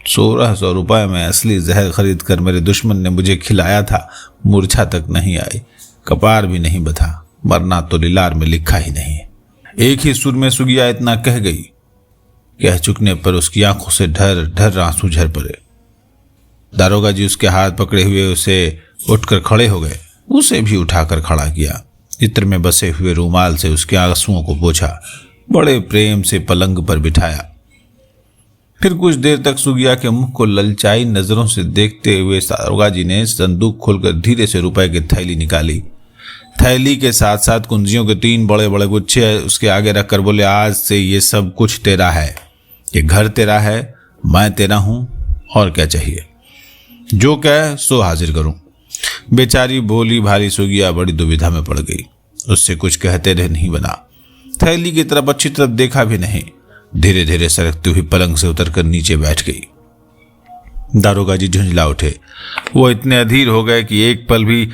1600 रुपए में असली जहर खरीद कर मेरे दुश्मन ने मुझे खिलाया था। मूर्छा तक नहीं आई, कपार भी नहीं बथा, मरना तो लिलार में लिखा ही नहीं। एक ही सुर में सुगिया इतना कह गई। कह चुकने पर उसकी आंखों से ढर ढर आंसू झर पड़े। दारोगा जी उसके हाथ पकड़े हुए उसे उठकर खड़े हो गए। उसे भी उठाकर खड़ा किया। चित्र में बसे हुए रूमाल से उसके आंसुओं को पोंछा, बड़े प्रेम से पलंग पर बिठाया। फिर कुछ देर तक सुगिया के मुख को ललचाई नजरों से देखते हुए दारोगा जी ने संदूक खोलकर धीरे से रुपए की थैली निकाली। थैली के साथ साथ कुंजियों के 3 बड़े बड़े गुच्छे उसके आगे रखकर बोले, आज से ये सब कुछ तेरा है। ये घर तेरा है, मैं तेरा हूं, और क्या चाहिए? जो कह सो हाजिर करूं। बेचारी भोली भाली सुगिया बड़ी दुविधा में पड़ गई। उससे कुछ कहते रह नहीं बना। थैली की तरफ अच्छी तरफ देखा भी नहीं। धीरे धीरे सरकती हुई पलंग से उतरकर नीचे बैठ गई। दारोगा जी झुंझला उठे। वो इतने अधीर हो गए कि एक पल भी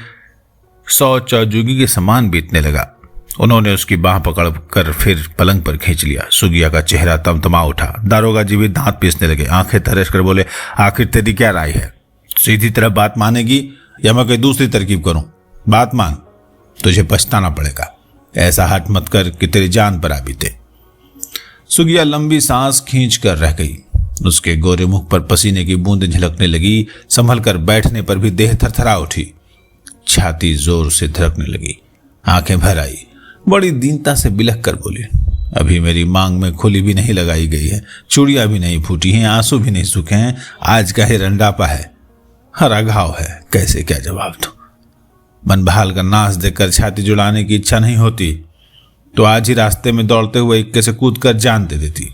100 चौजुगी के समान बीतने लगा। उन्होंने उसकी बाह पकड़कर फिर पलंग पर खींच लिया। सुगिया का चेहरा तमतमा उठा। दारोगा जी भी दांत पीसने लगे। आंखें तरस कर बोले, आखिर तेरी क्या राय है? सीधी तरह बात मानेगी या मैं कोई दूसरी तरकीब करूं? बात मान, तुझे पछताना पड़ेगा। ऐसा हट मत कर कि तेरी जान पर आ बीते। सुगिया लंबी सांस खींच कर रह गई। उसके गोरे मुख पर पसीने की बूंदें झलकने लगी। संभल कर बैठने पर भी देह थरथरा उठी। छाती जोर से धड़कने लगी। आंखें भर आई। बड़ी दीनता से बिलख कर बोली, अभी मेरी मांग में खुली भी नहीं लगाई गई है, चूड़ियां भी नहीं फूटी हैं, आंसू भी नहीं सूखे हैं। आज का ही रंडापा है, हरा घाव है, कैसे क्या जवाब दूं? मन बहाल का नाश देखकर छाती जुड़ाने की इच्छा नहीं होती तो आज ही रास्ते में दौड़ते हुए इक्के से कूद कर जान दे देती।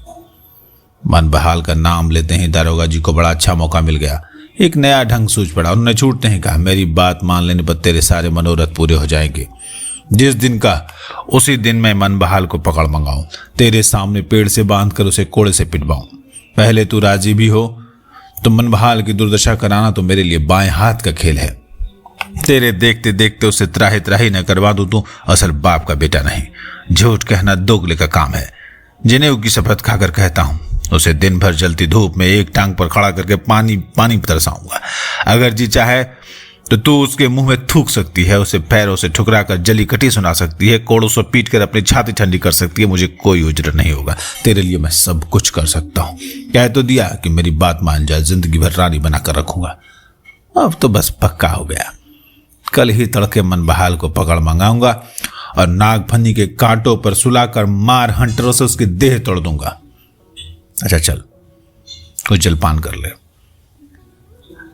मन बहाल का नाम लेते ही दारोगा जी को बड़ा अच्छा मौका मिल गया। एक नया ढंग सूझ पड़ा। उन्होंने छूटते ही कहा, मेरी बात मान लेने पर तेरे सारे मनोरथ पूरे हो जाएंगे। जिस दिन का उसी दिन मैं मन बहाल को पकड़ मंगाऊं, तेरे सामने पेड़ से बांधकर उसे कोड़े से पिटवाऊं। पहले तू राजी भी हो तो मन बहाल की दुर्दशा कराना तो मेरे लिए बाएं हाथ का खेल है। तेरे देखते देखते उसे त्राही त्राही न करवा दूं तो असल बाप का बेटा नहीं। झूठ कहना दोगले का काम है। जनेऊ की शपथ खाकर कहता हूं, उसे दिन भर जलती धूप में एक टांग पर खड़ा करके पानी पानी तरसाऊंगा। अगर जी चाहे तो तू उसके मुंह में थूक सकती है, उसे पैरों से ठुकरा कर जली कटी सुना सकती है, कोड़ों से पीट कर अपनी छाती ठंडी कर सकती है। मुझे कोई उजर नहीं होगा। तेरे लिए मैं सब कुछ कर सकता हूं। कह तो दिया कि मेरी बात मान जाए, जिंदगी भर रानी बनाकर रखूंगा। अब तो बस पक्का हो गया। कल ही तड़के मन बहाल को पकड़ मंगाऊंगा और नागफनी के कांटों पर सुलाकर मार हंटरों से उसकी देह तोड़ दूंगा। अच्छा चल, कुछ जलपान कर ले।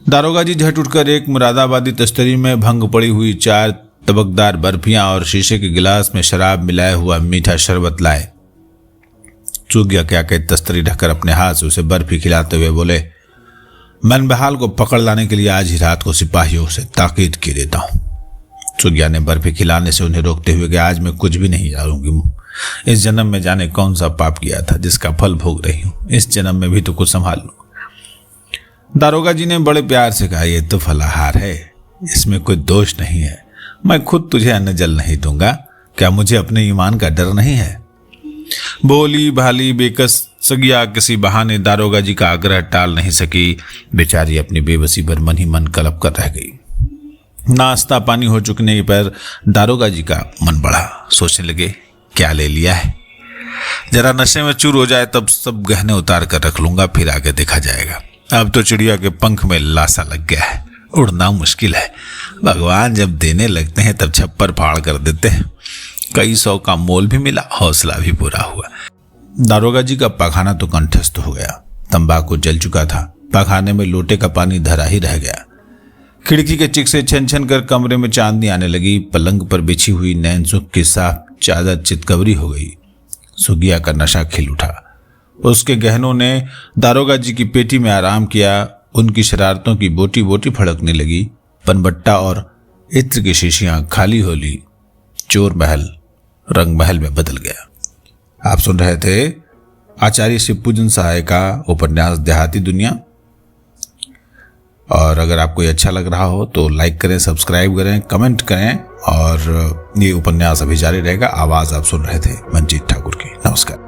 दारोगा जी झट उठकर एक मुरादाबादी तस्तरी में भंग पड़ी हुई 4 तबकदार बर्फियां और शीशे के गिलास में शराब मिलाया हुआ मीठा शरबत लाए। चूगिया क्या कह तस्तरी ढककर अपने हाथ से उसे बर्फी खिलाते हुए बोले, मन बहाल को पकड़ लाने के लिए आज ही रात को सिपाहियों से ताकीद की देता हूं। चूगिया ने बर्फी खिलाने से उन्हें रोकते हुए कि आज मैं कुछ भी नहीं जाऊंगी। इस जन्म में जाने कौन सा पाप किया था जिसका फल भोग रही हूं। इस जन्म में भी तो कुछ संभाल लूं। दारोगा जी ने बड़े प्यार से कहा, यह तो फलाहार है, इसमें कोई दोष नहीं है। मैं खुद तुझे अन्न जल नहीं दूंगा। क्या मुझे अपने ईमान का डर नहीं है? बोली भाली बेकस सगिया किसी बहाने दारोगा जी का आग्रह टाल नहीं सकी। बेचारी अपनी बेबसी पर मन ही मन कलप कर रह गई। नाश्ता पानी हो चुकने पर दारोगा जी का मन बढ़ा। सोचने लगे, क्या ले लिया है, जरा नशे में चूर हो जाए तब सब गहने उतार कर रख लूंगा, फिर आगे देखा जाएगा। अब तो चिड़िया के पंख में लासा लग गया है, उड़ना मुश्किल है। भगवान जब देने लगते हैं तब छप्पर फाड़ कर देते हैं। कई 100 का मोल भी मिला, हौसला भी पूरा हुआ। दारोगा जी का पखाना तो कंठस्थ हो गया। तंबाकू जल चुका था। पखाने में लोटे का पानी धरा ही रह गया। खिड़की के चिक से छन छन कर कमरे में चांदनी आने लगी। पलंग पर बिछी हुई नैनसुख की साफ चादर चितकबरी हो गई। सुगिया का नशा खिल उठा। उसके गहनों ने दारोगा जी की पेटी में आराम किया। उनकी शरारतों की बोटी बोटी फड़कने लगी। पनबट्टा और इत्र की शीशियां खाली हो ली। चोर महल रंग महल में बदल गया। आप सुन रहे थे आचार्य शिवपूजन सहाय का उपन्यास देहाती दुनिया। और अगर आपको ये अच्छा लग रहा हो तो लाइक करें, सब्सक्राइब करें, कमेंट करें। और ये उपन्यास अभी जारी रहेगा। आवाज आप सुन रहे थे मंजीत ठाकुर की। नमस्कार।